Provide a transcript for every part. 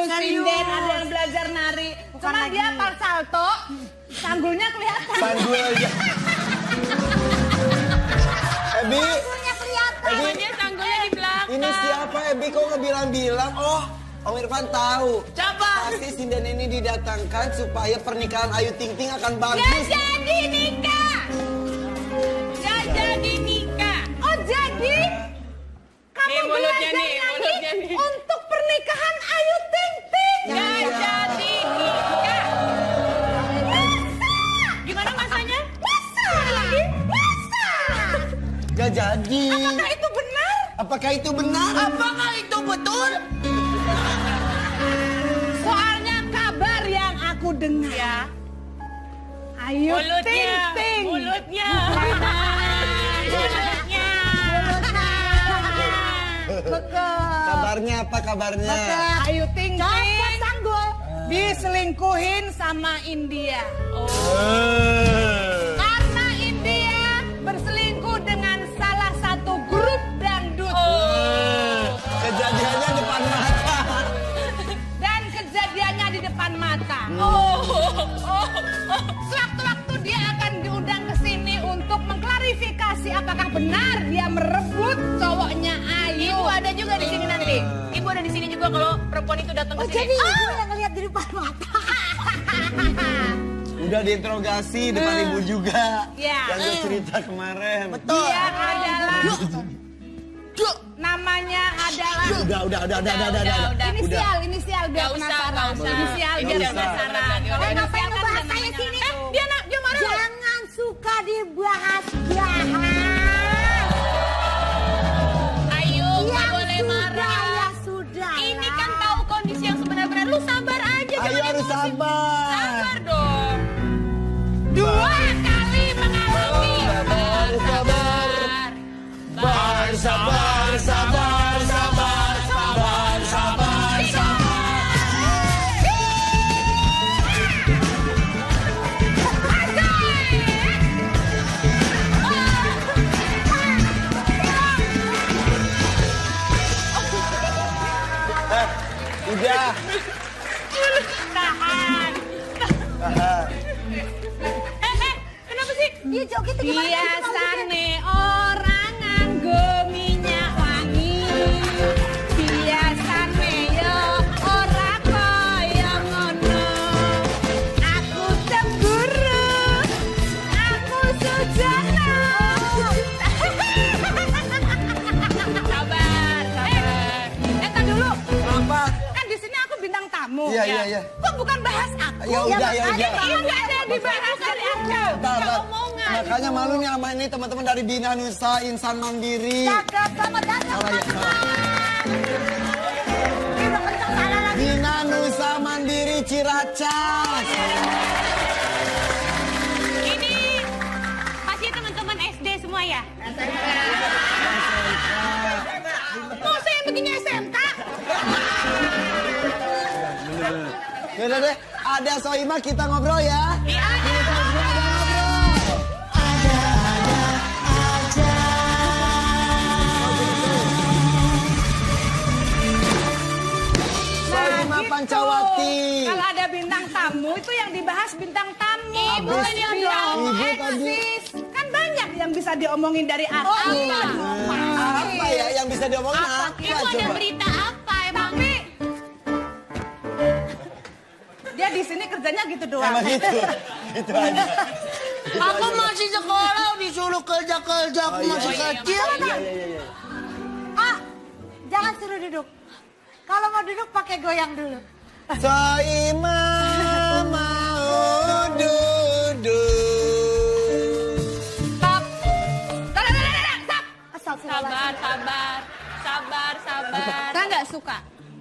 sinden, ada yang belajar nari. Cuma dia hafal salto, sanggulnya kelihatan. Sanggul aja. Ebi. Sanggulnya kelihatan. Namanya sanggulnya di belakang. Ini siapa Ebi? Kok nggak bilang-bilang? Oh, Om Irfan tahu. Coba. Pasti sinden ini didatangkan supaya pernikahan Ayu Ting Ting akan bagus. Gak jadi nikah. Gak jadi nikah. Oh jadi? Kamu mulutnya belajar nih, mulutnya nyanyi nih. untuk pernikahan Ayu Ting Ting. Gak jadi nikah. Gimana masanya? Masa? Masa? Gak jadi. Apakah itu benar? Apakah itu benar? Apakah itu betul? Soalnya kabar yang aku dengar. Ya. Ayu Ting Ting. Mulutnya. Kabarnya apa kabarnya? Ayu Ting Ting diselingkuhin sama India. Karena India berselingkuh dengan salah satu grup dangdut. Kejadiannya depan mata. Dan kejadiannya di depan mata. Sewaktu-waktu dia akan diundang ke sini untuk mengklarifikasi apakah benar dia merebut cowoknya Ayu. Ibu ada juga di sini nanti. Ibu ada di sini juga kalau perempuan itu datang ke sini. Jadi ibu yang ngeliat di depan mata. Udah diinterogasi depan ibu juga. Ya. Yang gue cerita kemarin. Dia adalah namanya adalah inisial biar Gak usah, penasaran. gak usah. Inisial Ini biar udah penasaran. udah Kalian udah ngapain udah ngebahas udah saya namanya. sini? Dia marah. Jangan suka dibahas Ayo, nggak boleh marah. Ya sudah. Ini kan tahu kondisi yang sebenarnya. Lu sabar aja. Ayo jangan harus emosi. sabar. Sabar dong. 2 kali mengalami. Sabar. Udah. Tahan. Kenapa sih? Dia joget itu gimana? Biasane orang nganggo minyak wangi. Biasane yo ora kaya ngono. Aku cemburu. Aku sujana. Sabar. Entar dulu. Apa? Kan di sini aku bintang tamu. Iya. Kok bukan bahas aku? Ya udah. Ini ada yang dibahas dari aku. Bentar. Makanya malu nih sama ini teman-teman dari Bina Nusa Insan Mandiri. Cakep, selamat datang. Salah ya, salah. Ini udah kencang salah lagi. Bina Nusa Mandiri Ciracas. Ini pasti teman-teman SD semua ya? Masa yang begini SMK? Yaudah deh, ada Soima kita ngobrol ya. Soima Pancawati. Kalau ada bintang tamu itu yang dibahas bintang tamu. Ibu kan yang bilang Ibu tadi. Eksis. Kan banyak yang bisa diomongin dari aku. Apa ya yang bisa diomongin apa Ibu ada coba? berita apa emang? Tapi dia di sini kerjanya gitu doang. Emang gitu. Gitu aja. Aku masih sekolah disuruh kerja-kerja, aku masih kecil. Iya. Ah, jangan suruh duduk. Kalau mau duduk pakai goyang dulu. Soima mau duduk. Stop. Stop. Sabar. Saya nggak suka.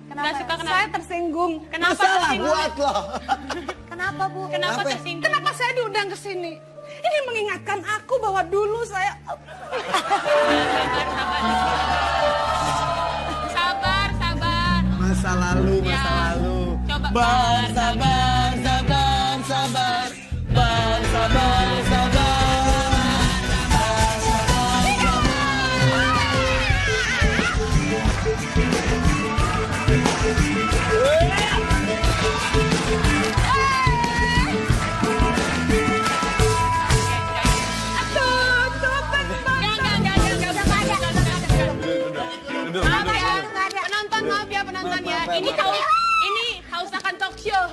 Nggak suka kenapa? Saya tersinggung. Kenapa Masalah tersinggung? buat lo. Kenapa Bu? Kenapa Kenapa? tersinggung? Kenapa saya diundang ke sini? Ini mengingatkan aku bahwa dulu saya... Sabar. Masa lalu. Coba. Bersabar.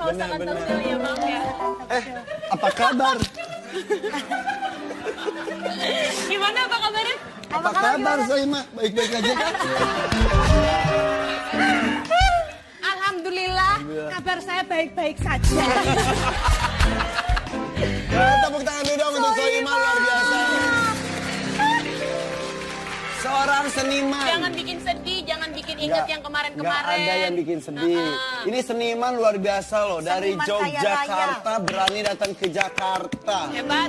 Nggak usah nonton show ya, maaf ya. Apa kabar? Gimana apa kabarnya? Apa kabar Soima? Baik-baik aja kan? Alhamdulillah, kabar saya baik-baik saja. Tepuk tangan dulu dong untuk Soima, luar biasa. Seorang seniman. Jangan bikin sedih, jangan bikin inget yang kemarin-kemarin. Nggak ada yang bikin sedih. Ini seniman luar biasa loh. Dari Seniman kaya Yogyakarta berani datang ke Jakarta. Hebat.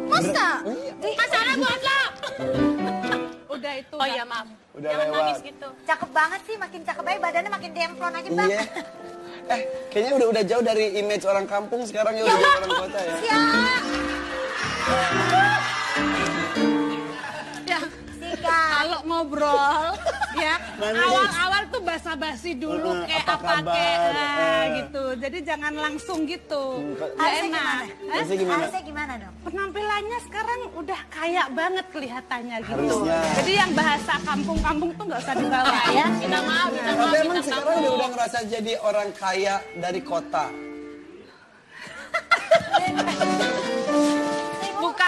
Masa? Masalah buat lo. Udah itu. Oh iya maaf. Udah Jangan lewat. nangis gitu. Cakep banget sih, makin cakep aja badannya makin demplon aja bang. Iya. Kayaknya udah jauh dari image orang kampung sekarang ya udah jadi orang kota ya. Siap. Ya, Sikat. kalau ngobrol, ya Manis. awal-awal tuh basa-basi dulu kayak apa apa kabar? kayak gitu. Jadi jangan langsung gitu. Nggak Harusnya enak. gimana? Hah? Harusnya gimana? Harusnya gimana dong? Penampilannya sekarang udah kaya banget kelihatannya gitu. Harusnya. Jadi yang bahasa kampung-kampung tuh nggak usah dibawa ya. Minta maaf, minta maaf, Tapi emang minta sekarang maaf. udah ngerasa jadi orang kaya dari kota.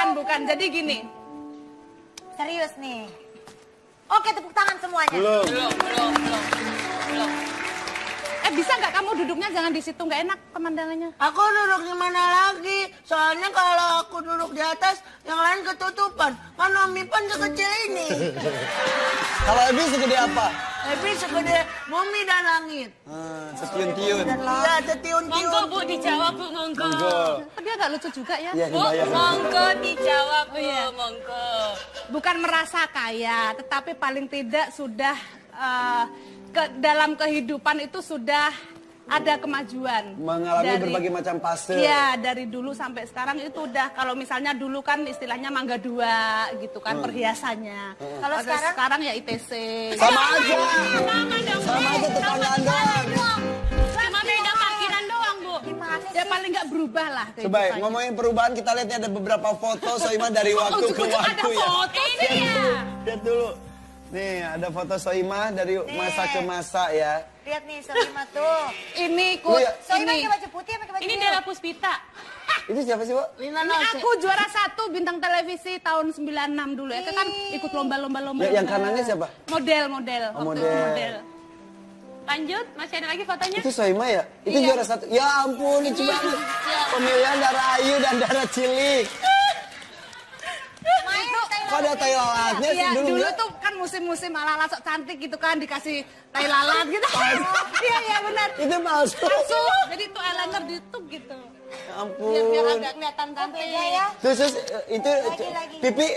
Bukan. Jadi gini. Serius nih. Oke, tepuk tangan semuanya. Belum. Belum. Bisa nggak kamu duduknya jangan di situ, nggak enak pemandangannya. Aku duduk di mana lagi? Soalnya kalau aku duduk di atas, yang lain ketutupan. Kan Om Ipan sekecil ini. Kalau Ebi segede apa? Tapi segede bumi dan langit. Setiun-tiun. Iya, Monggo setiun-tiun. Bu dijawab Bu, monggo. Monggo. Oh, dia nggak lucu juga ya. Iya, Bu, kebayang. monggo dijawab Bu, Iya. monggo. Bukan merasa kaya, tetapi paling tidak sudah dalam kehidupan itu sudah ada kemajuan. Mengalami berbagai macam fase. Iya, dari dulu sampai sekarang itu udah, kalau misalnya dulu kan istilahnya mangga dua gitu kan perhiasannya. Kalau sekarang ya ITC. Sama aja. Sama dong. Sama aja tetanggaan doang. Cuma beda parkiran doang Bu. Gimana Ya sih? paling nggak berubah lah. Coba ya, kehidupannya. ngomongin perubahan kita lihat nih ada beberapa foto Soima dari waktu ke ujung-ujung ada waktu ya. foto Ini ya. Lihat dulu. Nih ada foto Soima dari masa ke masa ya. Lihat nih, Soima tuh. Ini Iya. Soima ini. pakai baju putih apa pakai baju Ini biru? Della Puspita. Itu siapa sih, Bu? Ini aku juara 1 bintang televisi tahun 96 dulu ya. Kan ikut lomba-lomba. Yang kanannya siapa? Model. Oh, waktu model. Lanjut, masih ada lagi fotonya? Itu Soima ya? Itu juara 1. Ya ampun, lucu banget. Pemilihan darah Ayu dan darah Cilik. Kok ada tai lalatnya sih Iya, dulu? dulu nggak? tuh kan musim-musim ala-ala sok cantik gitu kan dikasih tai lalat gitu. Iya benar. Itu palsu. Palsu. Jadi tuh eyeliner di YouTube gitu. Ya ampun. Biar agak kelihatan cantik. Beda ya. Terus itu Lagi. pipi,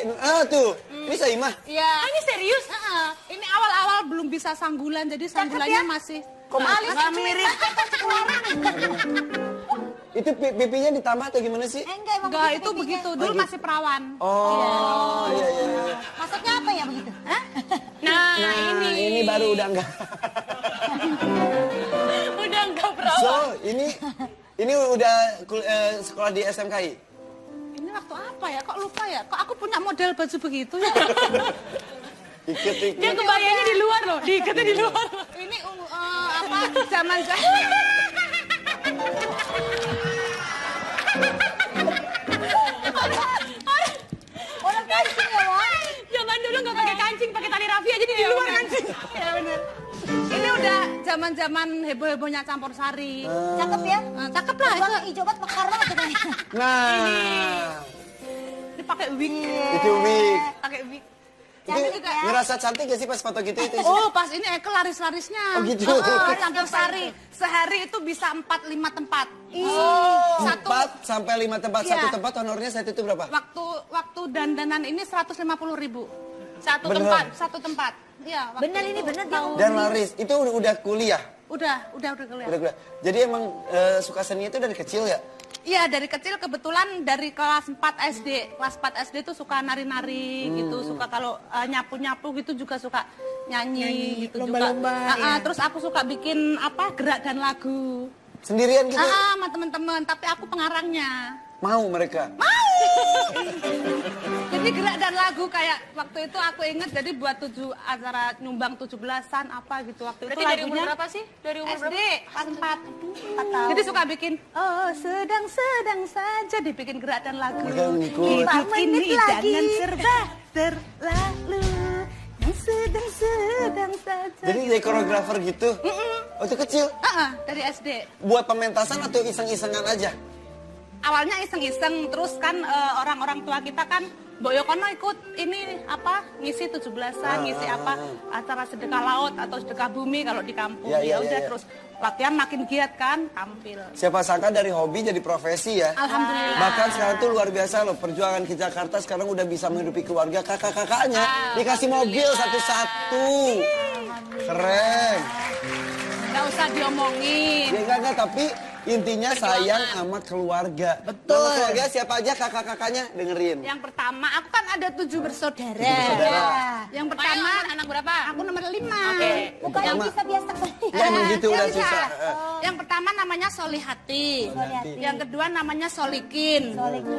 tuh. Ini Soima. Iya. Ini serius? Ini awal-awal belum bisa sanggulan, jadi sanggulannya ya? masih. Kok Nggak mirip. itu pipinya ditambah atau gimana sih? Enggak, emang Enggak, itu pipinya. begitu. Dulu masih perawan. Oh, iya. Maksudnya apa ya begitu? Hah? Nah, Nah, ini baru udah enggak. udah enggak perawan. So, ini udah sekolah di SMKI. Ini waktu apa ya? Kok lupa ya? Kok aku punya model baju begitu ya? Ikut. Dia kebayangnya di luar loh, diikatnya di luar. Ini apa? Zaman Orang kancing ya, Wak? Zaman dulu nggak pakai kancing, pakai tali rafia jadi di luar kancing. Ya benar. Ini udah zaman-zaman heboh-hebohnya campur sari. Cakep ya? Cakep lah itu. Bang hijau banget mekar banget katanya. Nah, Ini pakai wig. itu wig. Pakai wig. Itu ngerasa cantik gak sih pas foto gitu itu? Oh, pas ini Eke laris-larisnya. Oh, gitu. Campur sari. Sehari itu bisa 4-5 tempat. Oh, Satu 4 sampai 5 tempat. Iya. Satu tempat honornya saat itu berapa? waktu dandanan ini 150.000. Satu Beneran? tempat. Satu tempat. Iya, waktu Bener ini, itu. bener dia. Dan laris. Itu udah kuliah. Udah kelihatan. Udah kuliah. Jadi emang suka seni itu dari kecil ya? Iya, dari kecil kebetulan dari kelas 4 SD. Kelas 4 SD tuh suka nari-nari gitu, suka kalau nyapu-nyapu gitu juga suka nyanyi gitu lomba-lomba, juga. ya. Terus aku suka bikin gerak dan lagu. Sendirian gitu? Sama teman-teman, tapi aku pengarangnya. Mau mereka? Mau. Jadi gerak dan lagu kayak waktu itu aku inget jadi buat acara nyumbang 17-an apa gitu waktu Berarti itu dari lagunya umur berapa sih? Dari umur SD berapa? kelas 4 jadi suka bikin sedang saja dibikin gerak dan lagu. Ikut. Hidup ini jangan serba terlalu yang sedang saja. Jadi jadi koreografer gitu? Waktu kecil? Dari SD. Buat pementasan atau iseng-isengan aja? Awalnya iseng-iseng, terus kan orang-orang tua kita kan, Mbok Yokono ikut ini apa, ngisi 17-an, ngisi apa, acara sedekah laut atau sedekah bumi kalau di kampung. Ya, Udah ya. terus latihan makin giat kan, tampil. Siapa sangka dari hobi jadi profesi ya? Alhamdulillah. Bahkan sekarang tuh luar biasa loh, perjuangan ke Jakarta sekarang udah bisa menghidupi keluarga kakak-kakaknya. Dikasih mobil satu-satu. Keren. Nggak usah diomongin. Ya enggak, tapi intinya sayang sama keluarga. Betul. Nama keluarga siapa aja kakak-kakaknya dengerin. Yang pertama, aku kan ada 7 bersaudara. bersaudara. Yang Pertama pertama, anak berapa? aku nomor 5. Oke. Bukan yang Pertama. bisa-biasa. Ya emang gitu udah Bisa. susah. Yang pertama namanya Solihati. Solihati. Yang kedua namanya Solikin.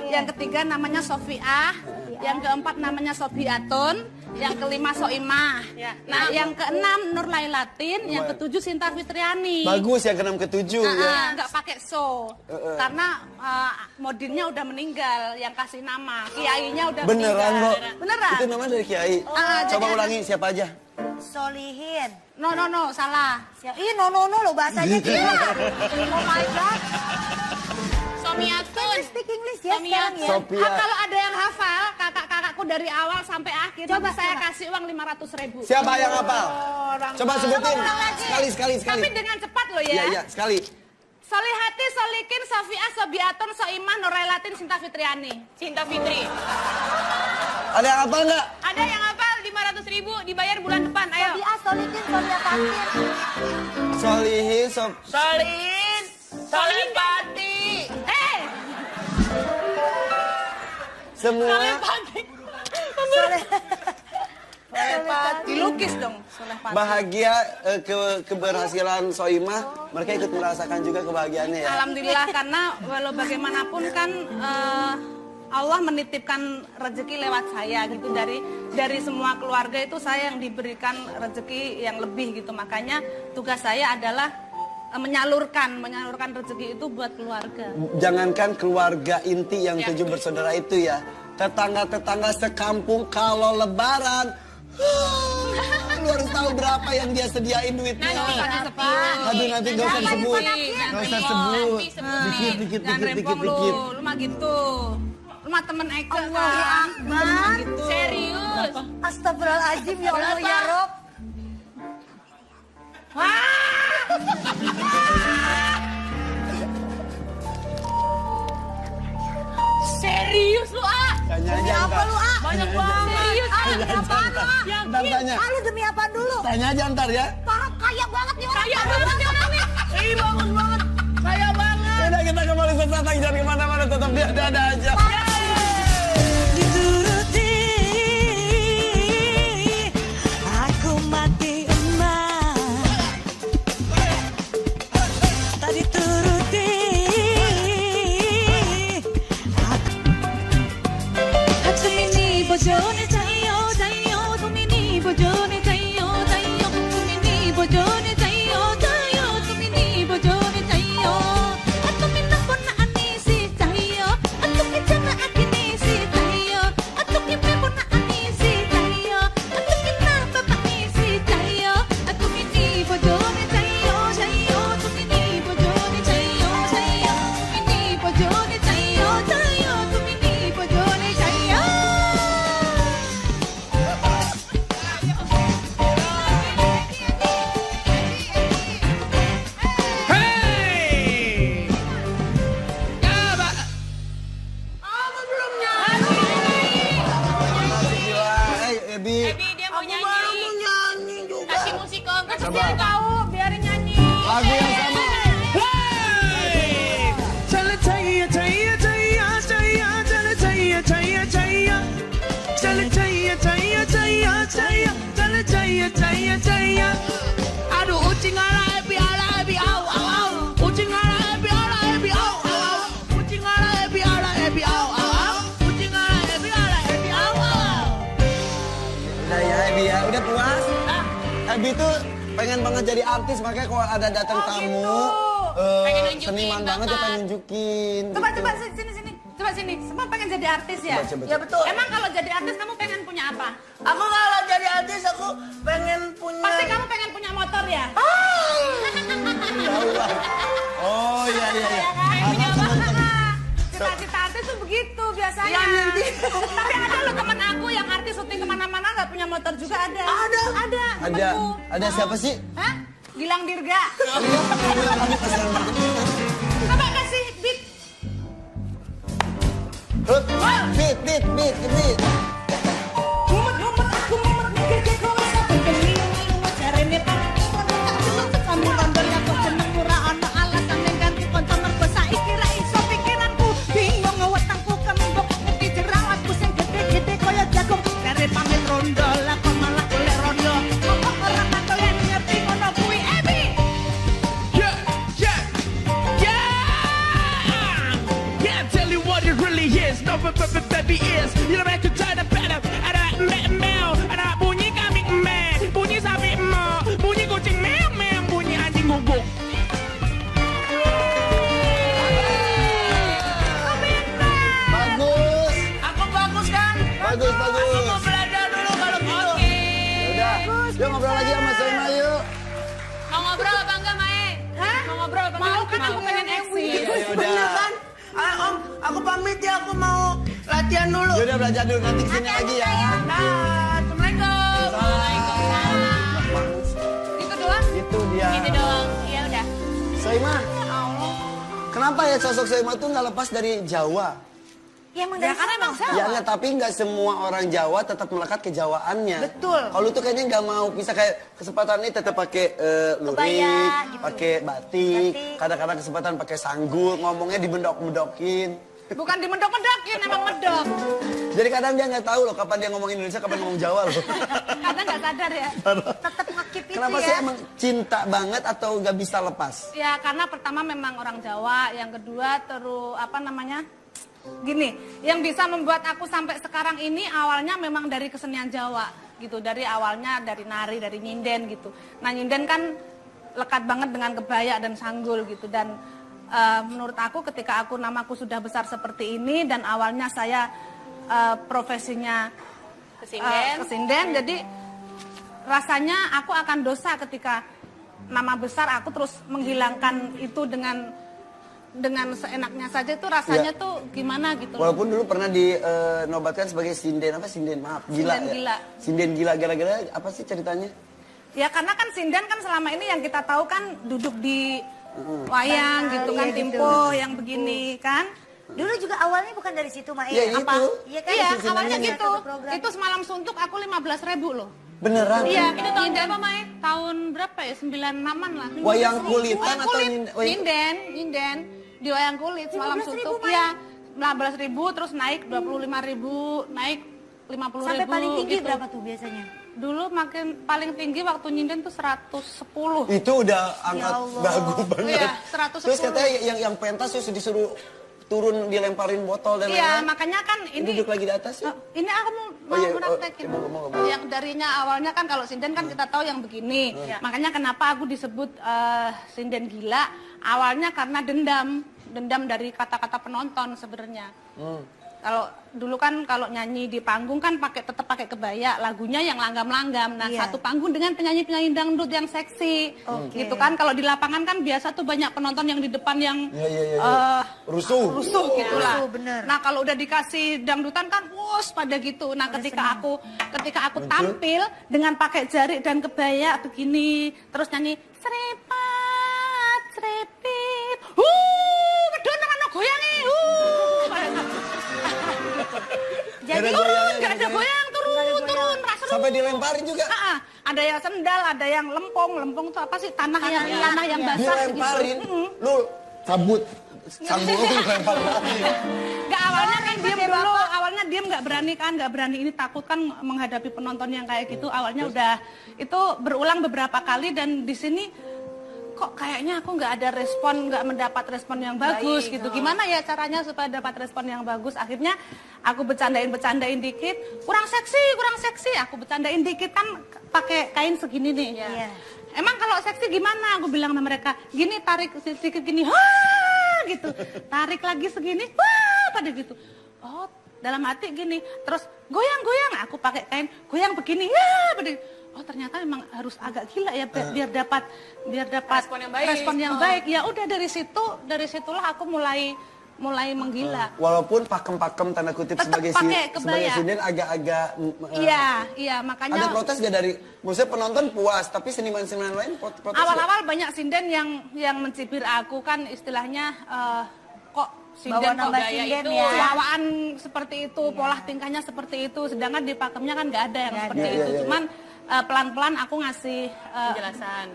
Yang ketiga namanya Sofiah. Yang keempat namanya Sobiatun. Yang kelima Soimah. Ya. Nah, yang keenam Nur Lailatin. Yang ketujuh Sinta Fitriani. Bagus yang ke-6 ke-7 ya. Nggak pakai so. Karena modinnya udah meninggal. Yang kasih nama. Kiainya udah Beneran meninggal. kok. Beneran. Itu namanya dari Kiai. Coba jadi ulangi siapa aja. Solihin. No, salah. Ih, no, lo bahasanya gila. Oh my God. Somiatun. Speak English ya sekarang ya. Sophia. Kalau ada yang hafal, kakak-kakakku dari awal sampai akhir, Coba, saya coba. kasih uang 500.000. Siapa yang hafal? Orang Coba sebutin. ulang lagi. Sekali. Tapi dengan cepat loh Iya, ya. sekali. Solihati, Solikin, Sofiah, Sobiatun, Soimah, Nurailatin, Sinta Fitriani. Cinta Fitri. Ada yang hafal nggak? Ada yang hafal 500.000 dibayar bulan depan. Ayo. Sobiah, Solihin, Sobiah Takin. Solihi, Solin. Solipati. semua Dilukis dong, Solihati. bahagia keberhasilan Soimah. Mereka ikut merasakan juga kebahagiaannya ya. Alhamdulillah karena walau bagaimanapun kan Allah menitipkan rezeki lewat saya gitu dari semua keluarga itu saya yang diberikan rezeki yang lebih gitu, makanya tugas saya adalah menyalurkan rezeki itu buat keluarga. Jangankan keluarga inti yang 7 bersaudara itu ya, tetangga-tetangga sekampung kalau lebaran, lu harus tahu berapa yang dia sediain duitnya. Aduh nanti gak usah disebut, gak usah sebut. Dikit. Lu mah gitu. Lu mah temen Eka kan. Gitu. Serius. Astagfirullahaladzim ya Allah ya Rob. Serius lu, A. Tanya Demi aja apa ntar. lu ah? Banyak banget. Serius. Demi apaan lu ah? Ntar tanya. Ah, lu demi apa dulu? Tanya aja ntar ya. Parah kaya banget nih orang. Kaya banget nih orang nih. Ih, bagus banget. Kaya banget. Udah kita kembali sesaat lagi, jangan kemana-mana, tetap di ada aja. Dituruti, aku mati emas. Tak dituruti, aku ini bojone jayo jayo, tumini bojone jayo jayo, tumini bojone jayo jayo, tumini bojone jayo. Aku minang pun ani si jayo, aku Habi tuh pengen banget jadi artis, makanya kalau ada datang tamu Pengen nunjukin seniman banget ya pengen nunjukin. Coba gitu. sini. Coba sini. Semua pengen jadi artis ya? Coba. Ya betul. Emang kalau jadi artis kamu pengen punya apa? Aku kalau jadi artis aku pengen punya. Pasti kamu pengen punya motor ya? Oh iya. Cita-cita artis tuh begitu biasanya. Ya, nanti. Tapi ada loh temen aku yang artis syuting kemana-mana nggak punya motor juga ada. Ada. temenku. Ada siapa sih? Hah? Gilang Dirga. Coba kasih beat. Beat. Mumet aku mikir kau satu demi carane pak. Kamu gambarnya kok jeneng ora ana alasan yang ganti kanca mergo saiki ra iso pikiranku bingung ngewetengku kembok ngerti jerawatku sing gede-gede kaya jagung dari pamit rondo lah kok malah golek rondo kok ora katoyan ngerti ngono kuwi Ebi. Yeah, tell you what it really is. No, baby is. You know, I could try to better. Ada mel, ada bunyi kambing meh, bunyi sapi mo, bunyi kucing meh, bunyi anjing guguk. Bagus. Aku bagus kan? Bagus. Aku mau belajar dulu kalau gitu. Udah. Yuk ngobrol lagi sama Soima yuk. Mau ngobrol apa enggak, Mae? Hah? Mau ngobrol apa Mau kan enggak? aku pengen eksis. Bener kan? Om, aku pamit ya, aku mau latihan dulu. Yaudah belajar dulu, nanti kesini lagi ya. Nah, Assalamualaikum. Itu doang. Itu dia. Gitu dong. Iya udah. Soima. Kenapa ya sosok Soima tuh nggak lepas dari Jawa? Ya emang Ya dari karena sana. emang Jawa. Ya nggak, tapi nggak semua orang Jawa tetap melekat kejawaannya. Betul. Kalau tuh kayaknya nggak mau, bisa kayak kesempatan ini tetap pakai lurik, Kebaya, gitu. pakai batik, Batik. kadang-kadang kesempatan pakai sanggul, ngomongnya dibendok-mendokin. Bukan di mendok-mendokin, emang medok. Jadi kadang dia nggak tahu loh kapan dia ngomong Indonesia, kapan ngomong Jawa loh. Kadang nggak sadar ya. Tetap ngekip itu Kenapa ya. sih emang cinta banget atau nggak bisa lepas? Ya karena pertama memang orang Jawa, yang kedua terus apa namanya? Gini, yang bisa membuat aku sampai sekarang ini awalnya memang dari kesenian Jawa gitu. Dari awalnya dari nari, dari nyinden gitu. Nah nyinden kan lekat banget dengan kebaya dan sanggul gitu. Dan menurut aku ketika aku namaku sudah besar seperti ini dan awalnya saya profesinya kesinden, jadi rasanya aku akan dosa ketika nama besar aku terus menghilangkan itu dengan seenaknya saja itu rasanya Ya. tuh gimana gitu loh. Walaupun dulu pernah dinobatkan sebagai sinden maaf gila Sinden ya. gila. Sinden gila gara-gara apa sih ceritanya? Ya karena kan sinden kan selama ini yang kita tahu kan duduk di wayang gitu kan, iya, timpo yang begini kan. Dulu juga awalnya bukan dari situ, Mak. Iya, Apa? itu. Iya kan? Iya, itu awalnya senangnya. gitu. Satu program. Itu semalam suntuk aku 15.000 loh. Beneran? Iya, ini tahun berapa, Mai? Tahun berapa ya? 96-an lah. Wayang kulitan Wayang atau kulit, wayang- nyinden di wayang kulit semalam 15.000, suntuk. Mai? Iya, 15.000 terus naik 25.000, naik 50.000. Sampai paling tinggi gitu. berapa tuh biasanya? Dulu makin paling tinggi waktu nyinden tuh 110. Itu udah angkat Allah. bagus banget. Iya, 110. Terus katanya yang pentas tuh disuruh turun dilemparin botol dan Iya, lain-lain. makanya kan ini Duduk lagi di atas ya? Ini aku mau iya, praktekin. mau. Yang darinya awalnya kan kalau sinden kan kita tahu yang begini. Makanya kenapa aku disebut sinden gila? Awalnya karena dendam dari kata-kata penonton sebenarnya. Kalau dulu kan kalau nyanyi di panggung kan tetap pakai kebaya, lagunya yang langgam-langgam. Nah, Iya. satu panggung dengan penyanyi-penyanyi dangdut yang seksi. Oke. Gitu kan. Kalau di lapangan kan biasa tuh banyak penonton yang di depan yang Iya. Rusuh. rusuh gitu lah. Rusuh, bener. Nah kalau udah dikasih dangdutan kan wos pada gitu. Nah ketika aku tampil dengan pakai jari dan kebaya begini, terus nyanyi seripat seripit, medon mana goyangi, jadi goyangan, nggak ada goyang turun rasa Sampai dilemparin juga. ada yang sendal, ada yang lempong tuh apa sih tanah yang basah Dilemparin. gitu. Lu cabut. Sanggul lu dilempar lagi. Nggak, awalnya kan diem dulu, awalnya diem nggak berani ini takut kan menghadapi penonton yang kayak gitu. Awalnya udah itu berulang beberapa kali dan di sini kok kayaknya aku nggak ada respon, nggak mendapat respon yang bagus gitu. Gimana ya caranya supaya dapat respon yang bagus? Akhirnya aku bercandain dikit, kurang seksi. Aku bercandain dikit kan pakai kain segini nih. Iya. Emang kalau seksi gimana? Aku bilang sama mereka, gini tarik sedikit gini, wah gitu. Tarik lagi segini, wah pada gitu. Oh, dalam hati gini. Terus goyang. Aku pakai kain, goyang begini, ya pada gitu. Oh ternyata memang harus agak gila ya biar dapat respon yang baik. Ya udah dari situlah aku mulai menggila. Walaupun pakem-pakem tanda kutip Tetep sebagai sinden agak-agak Iya makanya ada protes gak dari maksudnya penonton puas tapi seniman-seniman lain protes. Awal-awal banyak sinden yang mencibir aku kan istilahnya kok sinden kok gaya sinden itu ya. bawaan seperti itu, pola tingkahnya seperti itu, sedangkan di pakemnya kan nggak ada yang seperti itu. Cuman pelan-pelan aku ngasih penjelasan.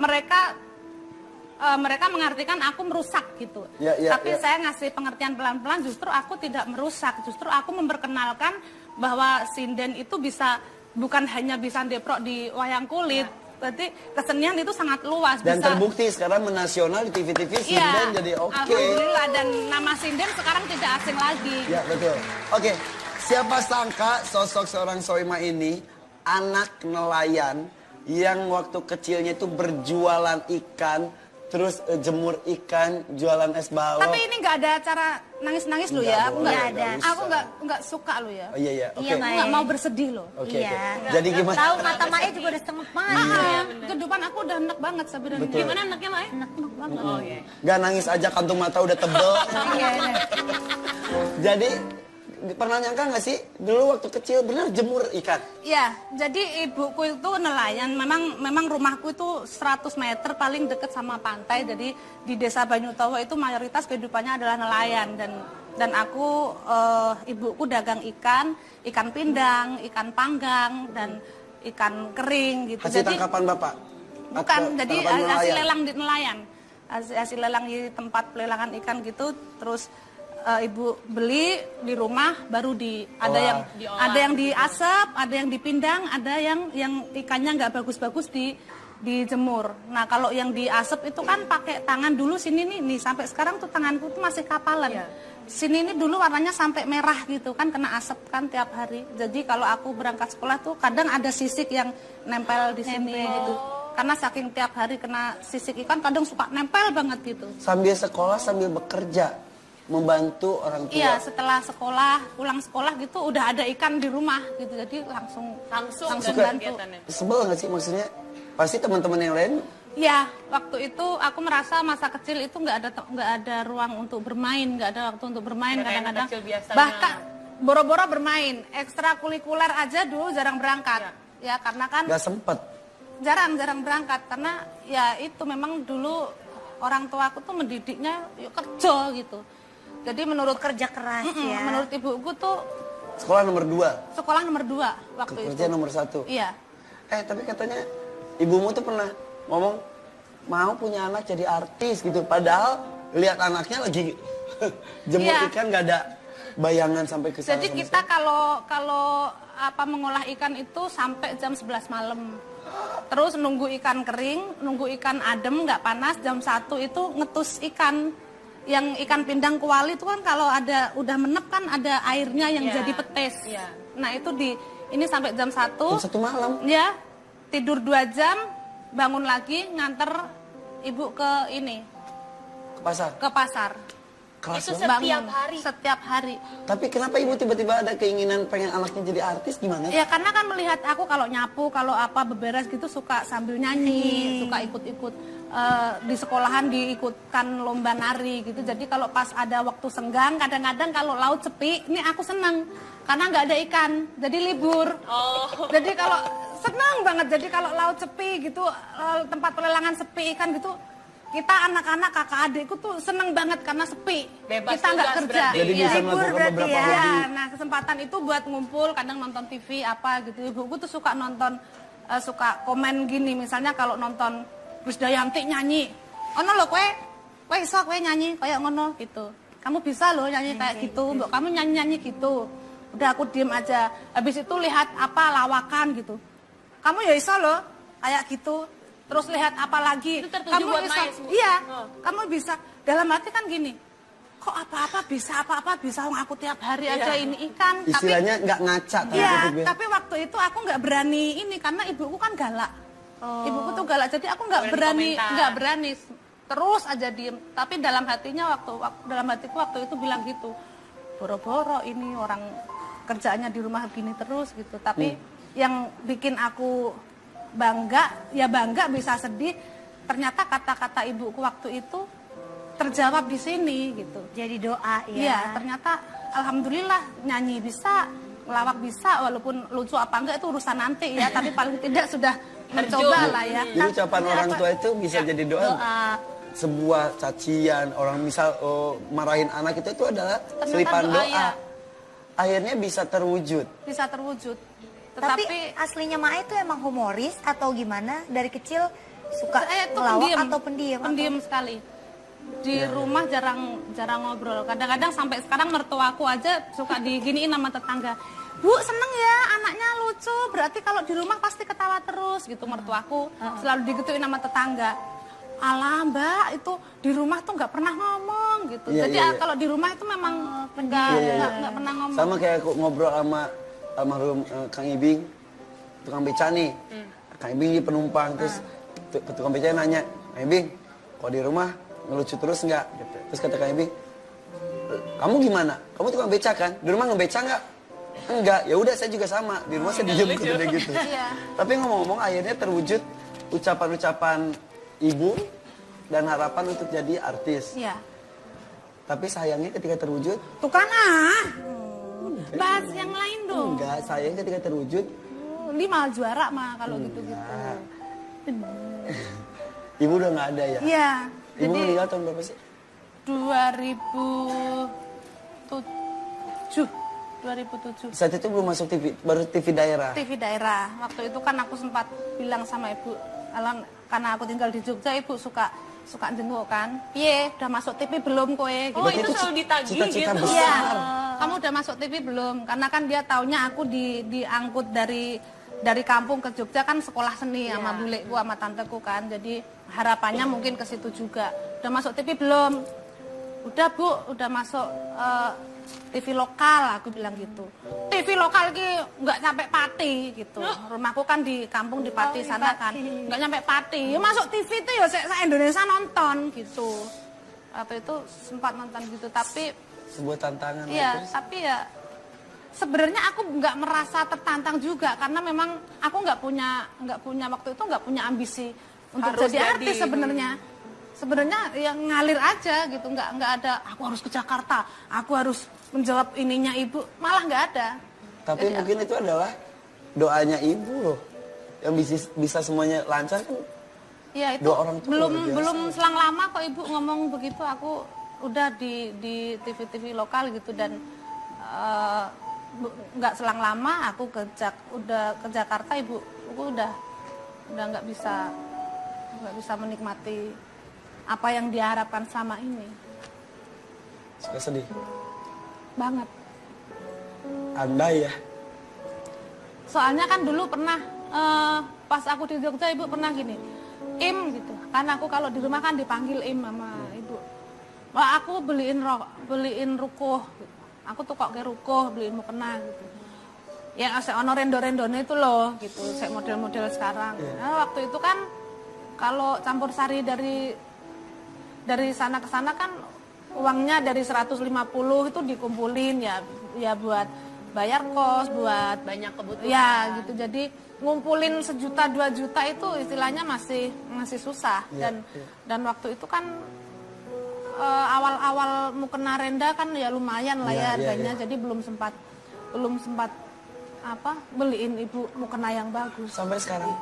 Mereka mengartikan aku merusak gitu. Tapi saya ngasih pengertian pelan-pelan justru aku tidak merusak. Justru aku memperkenalkan bahwa sinden itu bukan hanya bisa deprok di wayang kulit. Berarti kesenian itu sangat luas. Dan terbukti sekarang menasional di TV-TV sinden jadi oke. Alhamdulillah, dan nama sinden sekarang tidak asing lagi. Ya betul. Oke, siapa sangka sosok seorang Soimah ini anak nelayan yang waktu kecilnya itu berjualan ikan, terus jemur ikan, jualan es balok. Tapi ini nggak ada cara nangis-nangis lo ya. Aku nggak ada. Usah. Aku nggak suka lo ya. Oh, iya. Oke. Iya, Aku nggak mau bersedih lo. Oke. Iya. Jadi gimana? Tahu mata Mae juga udah setengah banget. Kehidupan aku udah enak banget sebenarnya. Betul. Gimana enaknya Mae? Enak banget. Oh iya. Gak nangis aja kantung mata udah tebel. Iya. Jadi pernah nyangka nggak sih dulu waktu kecil benar jemur ikan? Iya, jadi ibuku itu nelayan. Memang rumahku itu 100 meter paling deket sama pantai. Jadi di desa Banyutowo itu mayoritas kehidupannya adalah nelayan dan aku ibuku dagang ikan pindang, ikan panggang dan ikan kering gitu. Hasil Jadi tangkapan Bapak? bukan, jadi tangkapan hasil nelayan? lelang di nelayan. Hasil lelang di tempat pelelangan ikan gitu, terus ibu beli di rumah baru ada yang diasap, ada yang dipindang, ada yang ikannya nggak bagus-bagus dijemur. Nah kalau yang diasap itu kan pakai tangan dulu sini nih sampai sekarang tuh tanganku tuh masih kapalan. Sini ini dulu warnanya sampai merah gitu kan, kena asap kan tiap hari. Jadi kalau aku berangkat sekolah tuh kadang ada sisik yang nempel di sini gitu. Karena saking tiap hari kena sisik ikan kadang suka nempel banget gitu. Sambil sekolah sambil bekerja. Membantu orang tua. Iya, setelah pulang sekolah gitu udah ada ikan di rumah gitu. Jadi langsung bantu. Sebel nggak sih maksudnya? Pasti teman-teman yang lain. Ya, waktu itu aku merasa masa kecil itu nggak ada ruang untuk bermain, nggak ada waktu untuk bermain kadang-kadang. Bahkan boro-boro bermain, ekstrakurikuler aja dulu jarang berangkat. Ya, karena kan Nggak sempet. Jarang berangkat karena ya itu memang dulu orang tua aku tuh mendidiknya yuk kerja gitu. Jadi menurut Kerja keras ya. menurut ibuku tuh Sekolah nomor 2. sekolah nomor 2 waktu Kerja itu. nomor 1. Iya. Tapi katanya ibumu tuh pernah ngomong mau punya anak jadi artis gitu. Padahal lihat anaknya lagi jemur ikan nggak ada bayangan sampai ke sana. Jadi kita kalau mengolah ikan itu sampai jam 11 malam. Terus nunggu ikan kering, nunggu ikan adem nggak panas, jam 1 itu ngetus ikan. Yang ikan pindang kuali itu kan kalau udah menep kan ada airnya yang jadi petis. Nah itu ini sampai jam 1. Jam 1 malam? Ya, tidur 2 jam, bangun lagi nganter ibu ke Ke pasar? Keras Itu banget. Setiap hari. Tapi kenapa ibu tiba-tiba ada keinginan pengen anaknya jadi artis gimana? Ya karena kan melihat aku kalau nyapu, kalau beberes gitu suka sambil nyanyi, suka ikut-ikut. Di sekolahan diikutkan lomba nari gitu. Jadi kalau pas ada waktu senggang, kadang-kadang kalau laut sepi, ini aku seneng karena nggak ada ikan, jadi libur. Jadi kalau senang banget. Jadi kalau laut sepi gitu, tempat pelelangan sepi ikan gitu, kita anak-anak kakak adikku tuh seneng banget karena sepi. Bebas kita nggak kerja. berarti. Jadi bisa melakukan beberapa hobi. Nah kesempatan itu buat ngumpul, kadang nonton TV apa gitu. Ibuku tuh suka nonton, suka komen gini, misalnya kalau nonton Krisdayanti nyanyi, ono lo kue iso kue nyanyi kayak ngono gitu. Kamu bisa loh nyanyi kayak gitu, mbok kamu nyanyi gitu. Udah aku diem aja. Habis itu lihat lawakan gitu. Kamu ya iso loh kayak gitu. terus lihat apa lagi. Itu tertuju buat bisa, Maya semua. iya, kamu bisa dalam hati kan gini. Kok apa-apa bisa wong aku tiap hari aja ini ikan. Istilahnya nggak ngaca. Iya, tapi waktu itu aku nggak berani ini karena ibuku kan galak. Ibuku tuh galak, jadi aku nggak berani. Terus aja diem. Tapi dalam hatiku waktu itu bilang gitu. Boro-boro ini orang kerjaannya di rumah begini terus gitu. Tapi yang bikin aku bangga bisa sedih. Ternyata kata-kata ibuku waktu itu terjawab di sini gitu. Jadi doa ya. Iya, ternyata alhamdulillah nyanyi bisa, ngelawak bisa, walaupun lucu apa enggak itu urusan nanti ya, tapi paling tidak sudah mencoba lah ya. Jadi ucapan orang tua itu bisa jadi doa. Sebuah cacian, orang misal marahin anak itu adalah Ternyata selipan doa, doa. ya. Akhirnya bisa terwujud. Bisa terwujud. Tapi Tetapi aslinya Maya itu emang humoris atau gimana? Dari kecil suka saya tuh ngelawak pendiam, atau pendiam? pendiam sekali. Di rumah jarang ngobrol. Kadang-kadang sampai sekarang mertuaku aja suka diginiin sama tetangga. Bu, seneng ya anaknya lucu. Berarti kalau di rumah pasti ketawa terus gitu mertuaku. Selalu digituin sama tetangga. Alah Mbak, itu di rumah tuh nggak pernah ngomong gitu. Iya, Jadi iya, iya. kalau di rumah itu memang nggak pernah ngomong. Sama kayak aku ngobrol sama almarhum Kang Ibing, tukang beca nih. Kang Ibing di penumpang, terus tukang beca nanya, Kang Ibing, kalau di rumah ngelucu terus nggak? Gitu. Terus kata Kang Ibing, kamu gimana? Kamu tukang beca kan? Di rumah ngebeca nggak? Enggak, ya udah saya juga sama. Di rumah saya diem gitu. Iya. Tapi ngomong-ngomong akhirnya terwujud ucapan-ucapan ibu dan harapan untuk jadi artis. Iya. Tapi sayangnya ketika terwujud, Tuh kan bahas yang lain dong. enggak, sayang ketika terwujud, Ini malah juara mah kalau gitu-gitu. ibu udah nggak ada ya. Iya. Ibu Jadi meninggal tahun berapa sih? 2007. Saat itu belum masuk TV, baru TV daerah. TV daerah. Waktu itu kan aku sempat bilang sama ibu, Alan, karena aku tinggal di Jogja, ibu suka jenguk kan. Piye, udah masuk TV belum kowe? Gitu. Oh, itu selalu ditagih cita-cita gitu. besar. Iya. Kamu udah masuk TV belum? Karena kan dia taunya aku diangkut dari kampung ke Jogja kan sekolah seni sama buleku sama tanteku kan. Jadi harapannya mungkin ke situ juga. Udah masuk TV belum? Udah Bu, udah masuk TV lokal, aku bilang gitu. TV lokal ki nggak sampai Pati gitu. Rumahku kan di kampung di Pati sana kan, nggak nyampe Pati. Ya masuk TV itu ya Indonesia nonton gitu. Waktu itu sempat nonton gitu, tapi Sebuah tantangan. iya, terus. tapi ya sebenarnya aku nggak merasa tertantang juga karena memang aku nggak punya waktu itu nggak punya ambisi untuk Harus jadi artis jadi. sebenarnya. Sebenarnya yang ngalir aja gitu, nggak ada aku harus ke Jakarta, aku harus menjawab ininya ibu, malah nggak ada. Tapi mungkin itu adalah doanya ibu loh, yang bisa semuanya lancar kan. Ya itu Dua orang tua luar biasa. belum selang lama kok ibu ngomong begitu, aku udah di TV lokal gitu dan nggak selang lama aku udah ke Jakarta, aku udah nggak bisa menikmati apa yang diharapkan selama ini. Suka sedih. Banget. Andai ya. Soalnya kan dulu pernah pas aku di Jogja ibu pernah gini, Im gitu. Karena aku kalau di rumah kan dipanggil Im sama ibu. Wah aku beliin rukuh. Gitu. Aku tuh kok ke rukuh beliin mukena gitu. Yang ono rendo-rendone itu loh gitu, saya model-model sekarang. Nah, waktu itu kan kalau campur sari dari sana ke sana kan uangnya dari 150 itu dikumpulin ya buat bayar kos, buat Banyak kebutuhan. ya gitu. Jadi ngumpulin 1 juta 2 juta itu istilahnya masih susah dan waktu itu kan awal-awal mukena renda kan ya lumayan lah ya harganya. Jadi belum sempat beliin ibu mukena yang bagus. Sampai sekarang.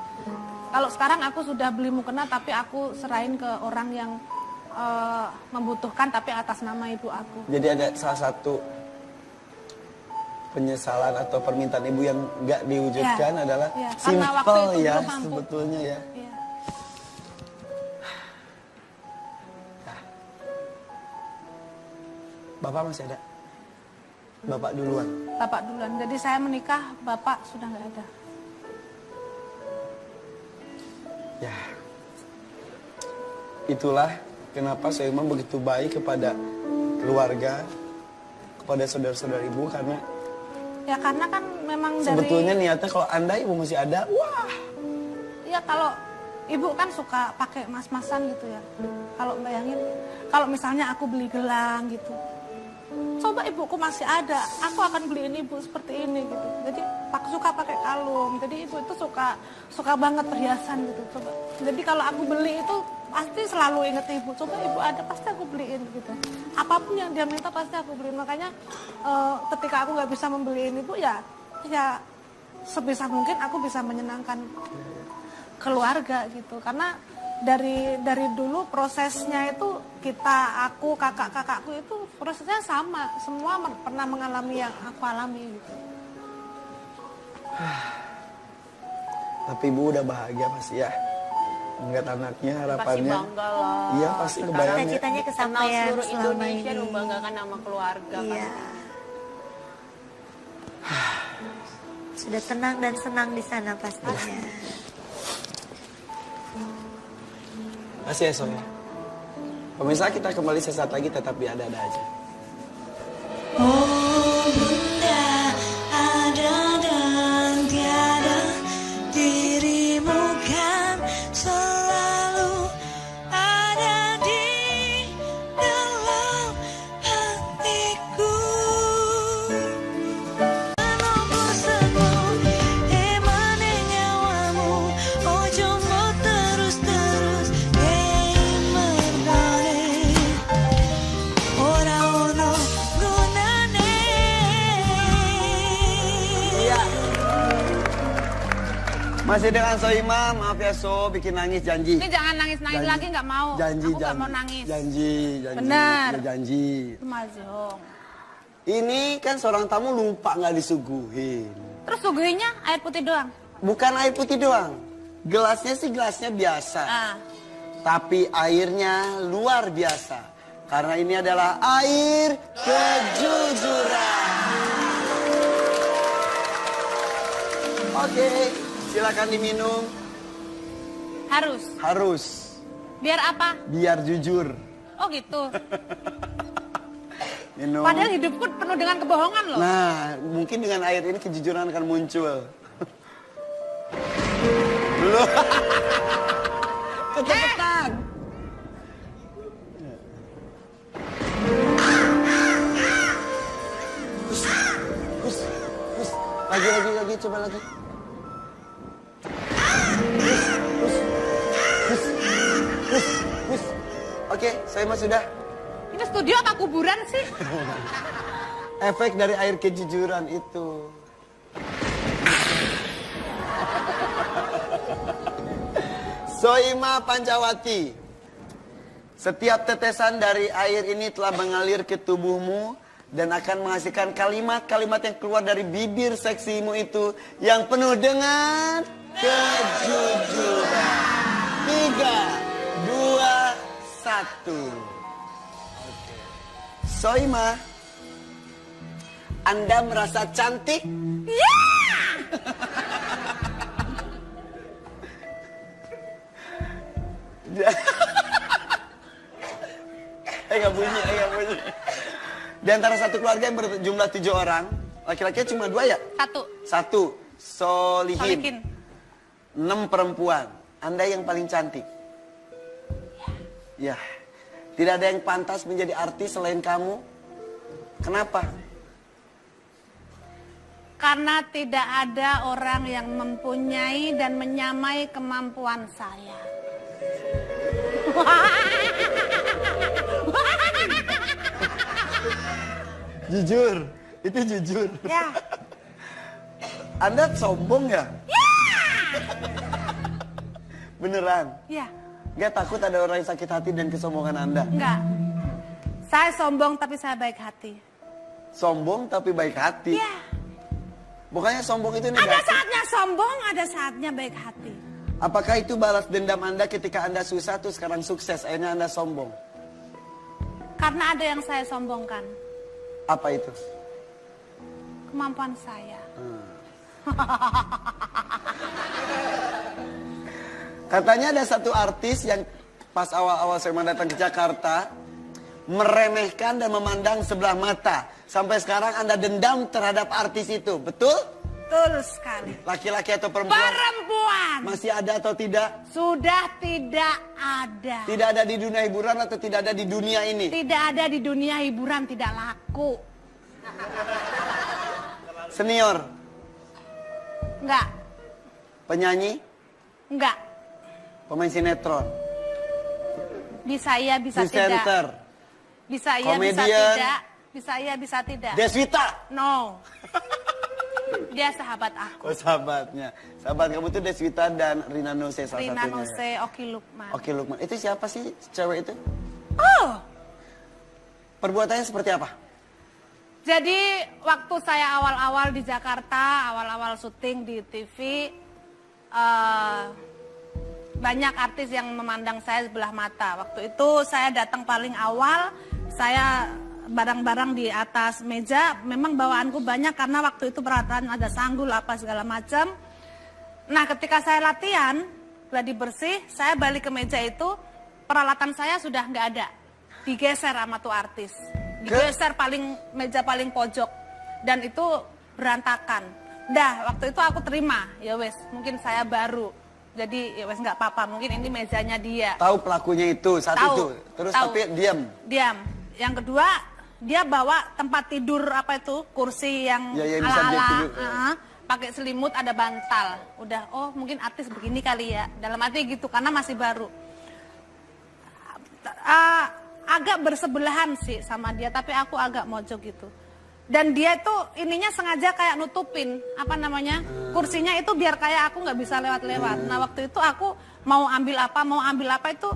Kalau sekarang aku sudah beli mukena tapi aku serahin ke orang yang membutuhkan tapi atas nama ibu aku. Jadi ada salah satu penyesalan atau permintaan ibu yang nggak diwujudkan adalah karena waktu simple itu ya belum mampu. sebetulnya ya. Iya. Bapak masih ada? Bapak duluan. Bapak duluan. Jadi saya menikah, bapak sudah nggak ada. Ya, Itulah kenapa Soima begitu baik kepada keluarga, kepada saudara-saudara ibu, karena Ya karena kan memang sebetulnya niatnya kalau Anda ibu masih ada, wah. Ya kalau ibu kan suka pakai mas-masan gitu ya. Kalau bayangin, kalau misalnya aku beli gelang gitu, coba ibuku masih ada, aku akan beliin ibu seperti ini gitu. Jadi aku suka pakai kalung, jadi ibu itu suka banget perhiasan gitu. Coba. Jadi kalau aku beli itu pasti selalu inget ibu. Coba ibu ada, pasti aku beliin gitu. Apapun yang dia minta pasti aku beliin. Makanya ketika aku nggak bisa membeliin ibu ya sebisa mungkin aku bisa menyenangkan keluarga gitu. Karena dari dulu prosesnya itu aku, kakak-kakakku itu prosesnya sama. Semua pernah mengalami yang aku alami gitu. Tapi ibu udah bahagia pasti ya. Melihat anaknya harapannya. Pasti bangga lah. Iya pasti kebayang. Cita-citanya Kenal kesampaian seluruh selama Indonesia ini. membanggakan nama keluarga Iya. kan. Sudah tenang dan senang di sana pastinya. Masih ya Soya. Pemirsa kita kembali sesaat lagi, tetap di Ada-Ada Aja. Oh bunda ada dan tiada, dirimu kan selalu ada di dalam hatiku. Nomor satu emane nyawamu, ojo mau terus-terus merdane. Ora ono gunane. Masih dengan Soima, maaf ya So, bikin nangis janji. Ini jangan nangis-nangis Janji. lagi, nggak mau. Janji, Aku nggak janji. mau nangis. Janji. Benar. Ya, janji. Mazhong. Ini kan seorang tamu lupa nggak disuguhin. Terus suguhinnya air putih doang. Bukan air putih doang. Gelasnya sih gelasnya biasa. Ah. Tapi airnya luar biasa. Karena ini adalah air kejujuran. Oke, silakan diminum. Harus. Biar apa? Biar jujur. Oh gitu. Minum. Padahal hidupku penuh dengan kebohongan loh. Nah, mungkin dengan air ini kejujuran akan muncul. Belum. Kecepatan. Hus. Lagi, coba lagi. Hus. Oke, saya mah sudah. Ini studio apa kuburan sih? Efek dari air kejujuran itu. Soima Pancawati. Setiap tetesan dari air ini telah mengalir ke tubuhmu dan akan menghasilkan kalimat-kalimat yang keluar dari bibir seksimu itu yang penuh dengan kejujuran. 3, 2, 1. Soima, Anda merasa cantik? Nggak bunyi. Di antara satu keluarga yang berjumlah 7 orang, laki-laki cuma 2 ya? 1. Solihin. 6 perempuan. Anda yang paling cantik. Ya. Tidak ada yang pantas menjadi artis selain kamu. Kenapa? Karena tidak ada orang yang mempunyai dan menyamai kemampuan saya. Jujur, itu jujur. Ya. Anda sombong ya? Beneran? Ya. Gak takut ada orang yang sakit hati dan kesombongan Anda? Enggak. Saya sombong tapi saya baik hati. Sombong tapi baik hati? Ya. Bukannya sombong itu Ada negatif? saatnya sombong, ada saatnya baik hati. Apakah itu balas dendam Anda ketika Anda susah tuh sekarang sukses, akhirnya Anda sombong? Karena ada yang saya sombongkan. Apa itu? Kemampuan saya. Katanya ada satu artis yang pas awal-awal saya datang ke Jakarta, meremehkan dan memandang sebelah mata. Sampai sekarang Anda dendam terhadap artis itu, betul? Betul sekali. Laki-laki atau perempuan? Perempuan. Masih ada atau tidak? Sudah tidak ada. Tidak ada di dunia hiburan atau tidak ada di dunia ini? Tidak ada di dunia hiburan, tidak laku. Senior? Enggak. Penyanyi? Enggak. Pemain sinetron? Bisa ya, bisa Presenter? tidak. Bisa ya, bisa Komedian? tidak. Bisa ya, bisa tidak. Deswita? No. Dia sahabat aku. Oh sahabatnya. Sahabat kamu tuh Deswita dan Rina Nose salah Rina satunya. Nose, Oki Lukman. Oke Lukman. Itu siapa sih cewek itu? Oh. Perbuatannya seperti apa? Jadi waktu saya awal-awal di Jakarta, awal-awal syuting di TV, banyak artis yang memandang saya sebelah mata. Waktu itu saya datang paling awal, saya barang-barang di atas meja, memang bawaanku banyak karena waktu itu peralatan ada sanggul apa segala macam. Nah ketika saya latihan, gladi bersih, saya balik ke meja itu, peralatan saya sudah nggak ada, digeser sama tuh artis, digeser meja paling pojok, dan itu berantakan. Dah waktu itu aku terima, ya wes, mungkin saya baru, jadi ya wes nggak apa-apa, mungkin ini mejanya dia. Tahu pelakunya itu saat Tahu, itu, terus tahu. tapi diam. Diam. Yang kedua, dia bawa tempat tidur apa itu, kursi yang Ya, bisa dia ala-ala, tidur. pakai selimut ada bantal. Udah, oh mungkin artis begini kali ya. Dalam arti gitu karena masih baru. Agak bersebelahan sih sama dia, tapi aku agak mojok gitu. Dan dia itu ininya sengaja kayak nutupin apa namanya kursinya itu biar kayak aku nggak bisa lewat-lewat. Nah waktu itu aku mau ambil apa itu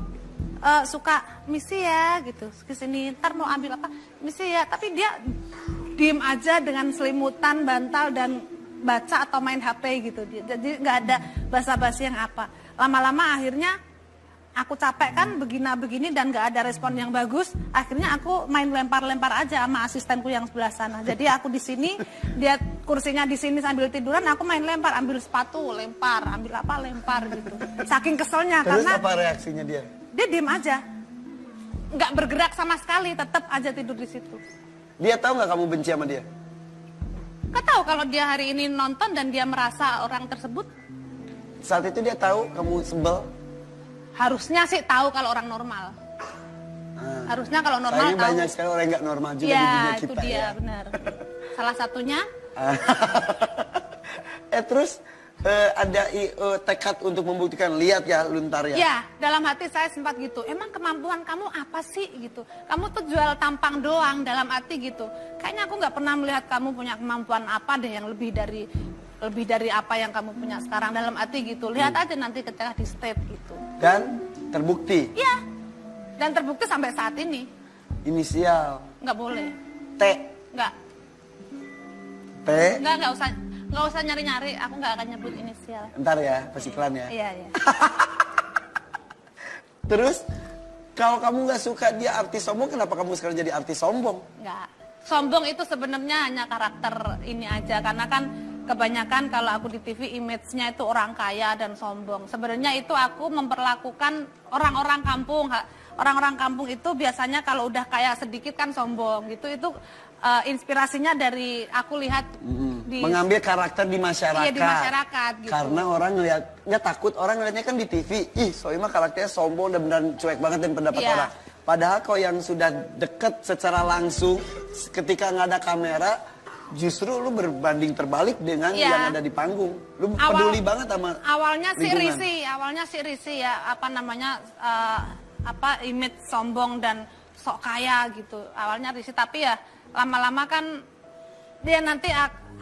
suka misi ya gitu kesini, ntar mau ambil apa misi ya, tapi dia diem aja dengan selimutan, bantal dan baca atau main HP gitu. Jadi nggak ada basa-basi yang apa. Lama-lama akhirnya aku capek kan begini dan nggak ada respon yang bagus. Akhirnya aku main lempar-lempar aja sama asistenku yang sebelah sana. Jadi aku di sini, dia kursinya di sini sambil tiduran, aku main lempar, ambil sepatu, lempar, ambil apa lempar gitu. Saking keselnya. Terus karena apa reaksinya dia? dia diem aja, nggak bergerak sama sekali, tetap aja tidur di situ. Dia tahu nggak kamu benci sama dia? Nggak tahu kalau dia hari ini nonton dan dia merasa orang tersebut, Saat itu dia tahu kamu sebel? harusnya sih tahu kalau orang normal. Harusnya kalau normal Sayangnya tahu. banyak sekali orang yang nggak normal juga di Ya dunia itu kita dia ya. benar. Salah satunya. Terus ada tekad untuk membuktikan, lihat ya Luntar ya. Ya, dalam hati saya sempat gitu. Emang kemampuan kamu apa sih gitu? Kamu tuh jual tampang doang, dalam arti gitu. Kayaknya aku nggak pernah melihat kamu punya kemampuan apa deh yang lebih dari apa yang kamu punya sekarang, dalam arti gitu. Lihat aja nanti ketika di stage gitu. Dan terbukti. Iya. Dan terbukti sampai saat ini. Inisial. Nggak boleh. T. Nggak. T. Nggak usah nyari-nyari. Aku nggak akan nyebut inisial. Ntar ya, pas iklan ya. Iya. Terus, kalau kamu nggak suka dia artis sombong, kenapa kamu sekarang jadi artis sombong? Nggak. Sombong itu sebenarnya hanya karakter ini aja. Karena kan kebanyakan kalau aku di TV image-nya itu orang kaya dan sombong. Sebenarnya itu aku memperlakukan orang-orang kampung. Orang-orang kampung itu biasanya kalau udah kaya sedikit kan sombong gitu. Itu inspirasinya dari aku lihat di mengambil karakter di masyarakat. Iya, di masyarakat gitu. Karena orang nggak takut, orang ngeliatnya kan di TV. Ih, Soimah karakternya sombong dan benar cuek banget dan pendapat Iya. orang. Padahal kau yang sudah deket secara langsung, ketika nggak ada kamera, justru lu berbanding terbalik dengan Iya. yang ada di panggung. Lu peduli banget sama awalnya lingkungan. sih risih ya, apa namanya image sombong dan sok kaya gitu. Awalnya risih, tapi ya lama-lama kan dia nanti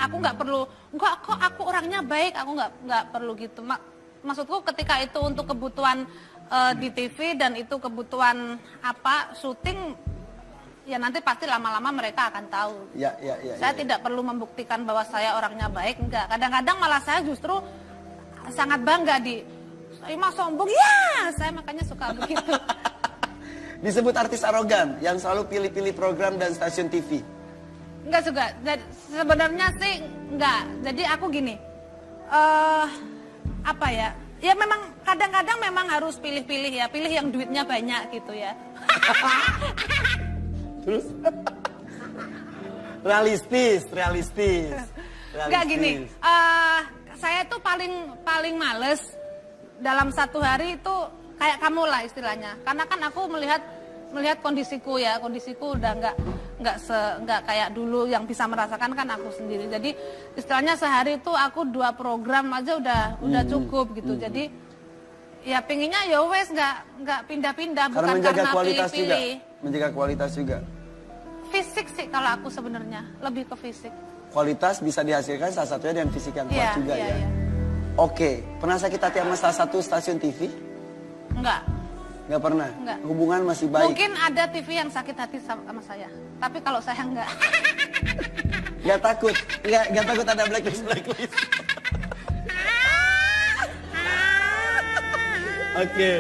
aku nggak perlu, enggak kok aku orangnya baik, aku nggak perlu gitu. Maksudku ketika itu untuk kebutuhan di TV dan itu kebutuhan syuting, ya nanti pasti lama-lama mereka akan tahu. Ya, Saya tidak perlu membuktikan bahwa saya orangnya baik, enggak. Kadang-kadang malah saya justru sangat bangga Soimah sombong, ya saya makanya suka begitu. Disebut artis arogan yang selalu pilih-pilih program dan stasiun TV. Enggak juga. Sebenarnya sih enggak. Jadi aku gini, Ya memang kadang-kadang memang harus pilih-pilih ya, pilih yang duitnya banyak gitu ya. Terus? Realistis. Enggak gini, saya tuh paling males dalam satu hari itu kayak kamu lah istilahnya. Karena kan aku melihat kondisiku udah nggak kayak dulu yang bisa merasakan kan aku sendiri. Jadi istilahnya sehari itu aku 2 program aja udah cukup gitu. Jadi ya pinginnya ya wes nggak pindah-pindah, bukan menjaga karena kualitas pilih-pilih. juga. Menjaga kualitas juga. Fisik sih kalau aku sebenarnya lebih ke fisik. Kualitas bisa dihasilkan salah satunya dengan fisik yang kuat Iya, juga iya, ya. iya. Oke, pernah sakit hati sama salah satu stasiun TV? Enggak. Nggak pernah? Enggak. Hubungan masih baik? Mungkin ada TV yang sakit hati sama saya. Tapi kalau saya enggak. Nggak takut? Nggak takut ada blacklist? Oke.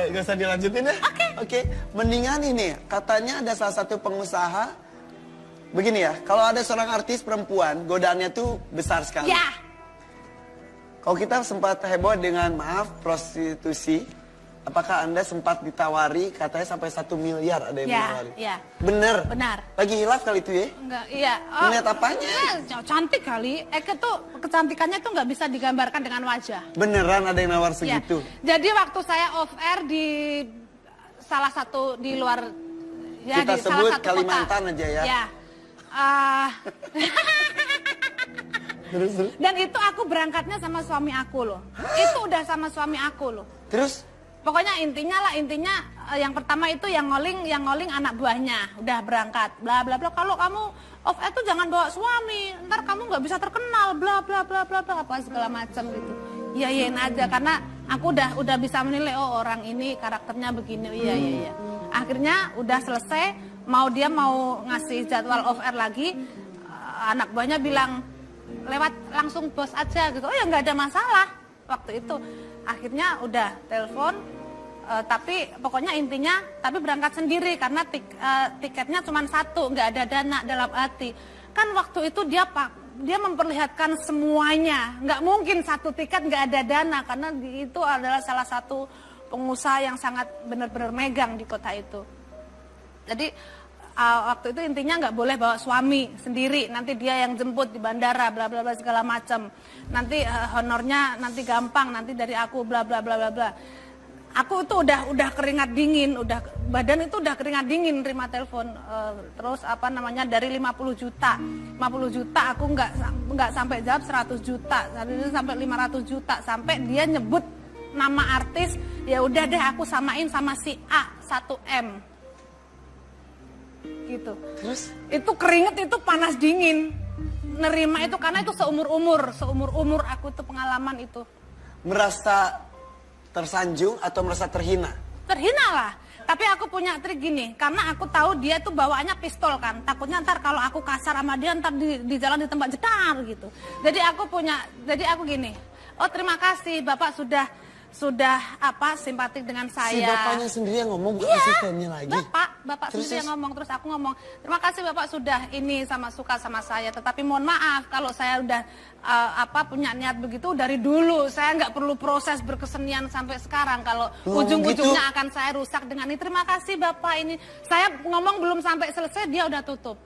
Nggak usah dilanjutin ya? Oke. Mendingan ini, katanya ada salah satu pengusaha. Begini ya, kalau ada seorang artis perempuan, godaannya tuh besar sekali. Ya. Kalau kita sempat heboh dengan prostitusi, apakah Anda sempat ditawari katanya sampai 1 miliar ada yang menawari? Ya. Bener? Benar. Lagi hilaf kali itu ya? Enggak, iya. Ngeliat apanya? Cantik kali. Tuh kecantikannya tuh nggak bisa digambarkan dengan wajah. Beneran ada yang nawar Ya. segitu? Jadi waktu saya off air di salah satu di luar ya Kita di sebut salah satu Kalimantan kota. aja ya. Ya. Terus? Dan itu aku berangkatnya sama suami aku loh. Itu udah sama suami aku loh. Terus? Pokoknya intinya yang pertama itu yang ngoling anak buahnya udah berangkat bla bla bla. Kalau kamu off air tuh jangan bawa suami, ntar kamu nggak bisa terkenal bla bla bla bla bla apa segala macam gitu. Iyain aja karena aku udah bisa menilai oh orang ini karakternya begini. Iya. Akhirnya udah selesai, dia mau ngasih jadwal off air lagi, anak buahnya bilang lewat langsung bos aja gitu. Oh ya nggak ada masalah waktu itu. Akhirnya udah telepon, tapi pokoknya intinya tapi berangkat sendiri karena tiketnya cuma 1, nggak ada dana dalam hati. Kan waktu itu dia memperlihatkan semuanya, nggak mungkin 1 tiket nggak ada dana karena itu adalah salah satu pengusaha yang sangat benar-benar megang di kota itu. Jadi waktu itu intinya nggak boleh bawa suami sendiri, nanti dia yang jemput di bandara bla bla bla segala macam. Nanti honornya nanti gampang, nanti dari aku bla bla bla bla bla. Aku itu udah keringat dingin, badan itu udah keringat dingin terima telepon. Terus dari 50 juta aku nggak sampai jawab 100 juta, sampai 500 juta, sampai dia nyebut nama artis, ya udah deh aku samain sama si A 1M. Gitu. Terus? Itu keringet itu panas dingin. Nerima itu karena itu seumur umur aku tuh pengalaman itu. Merasa tersanjung atau merasa terhina? Terhina lah. Tapi aku punya trik gini, karena aku tahu dia tuh bawaannya pistol kan. Takutnya ntar kalau aku kasar sama dia ntar di jalan di tempat jedar gitu. Jadi aku gini. Oh terima kasih Bapak sudah simpatik dengan saya. Si bapaknya sendiri yang ngomong, bukan asistennya lagi. Bapak sendiri yang ngomong, terus aku ngomong, terima kasih Bapak sudah suka sama saya, tetapi mohon maaf kalau saya udah punya niat begitu dari dulu, saya nggak perlu proses berkesenian sampai sekarang kalau ujung-ujungnya akan saya rusak dengan ini. Terima kasih Bapak ini. Saya ngomong belum sampai selesai dia udah tutup.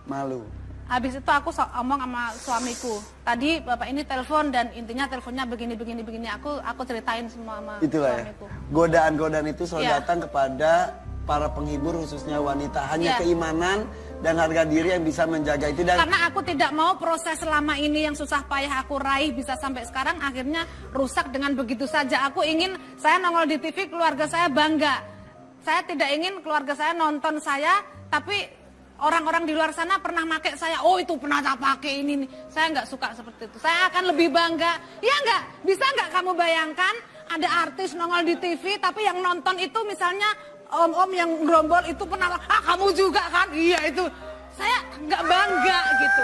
Malu. Habis itu aku ngomong sama suamiku. Tadi Bapak ini telepon dan intinya teleponnya begini. Aku ceritain semua sama suamiku. Godaan-godaan itu selalu datang kepada para penghibur khususnya wanita. Hanya keimanan dan harga diri yang bisa menjaga itu. Dan karena aku tidak mau proses selama ini yang susah payah aku raih bisa sampai sekarang akhirnya rusak dengan begitu saja. Aku ingin saya nongol di TV, keluarga saya bangga. Saya tidak ingin keluarga saya nonton saya, tapi orang-orang di luar sana pernah pakai saya, oh itu pernah tak pakai ini nih. Saya nggak suka seperti itu. Saya akan lebih bangga. Ya nggak? Bisa nggak kamu bayangkan ada artis nongol di TV, tapi yang nonton itu misalnya om-om yang gerombol itu pernah, kamu juga kan? Iya itu. Saya nggak bangga gitu.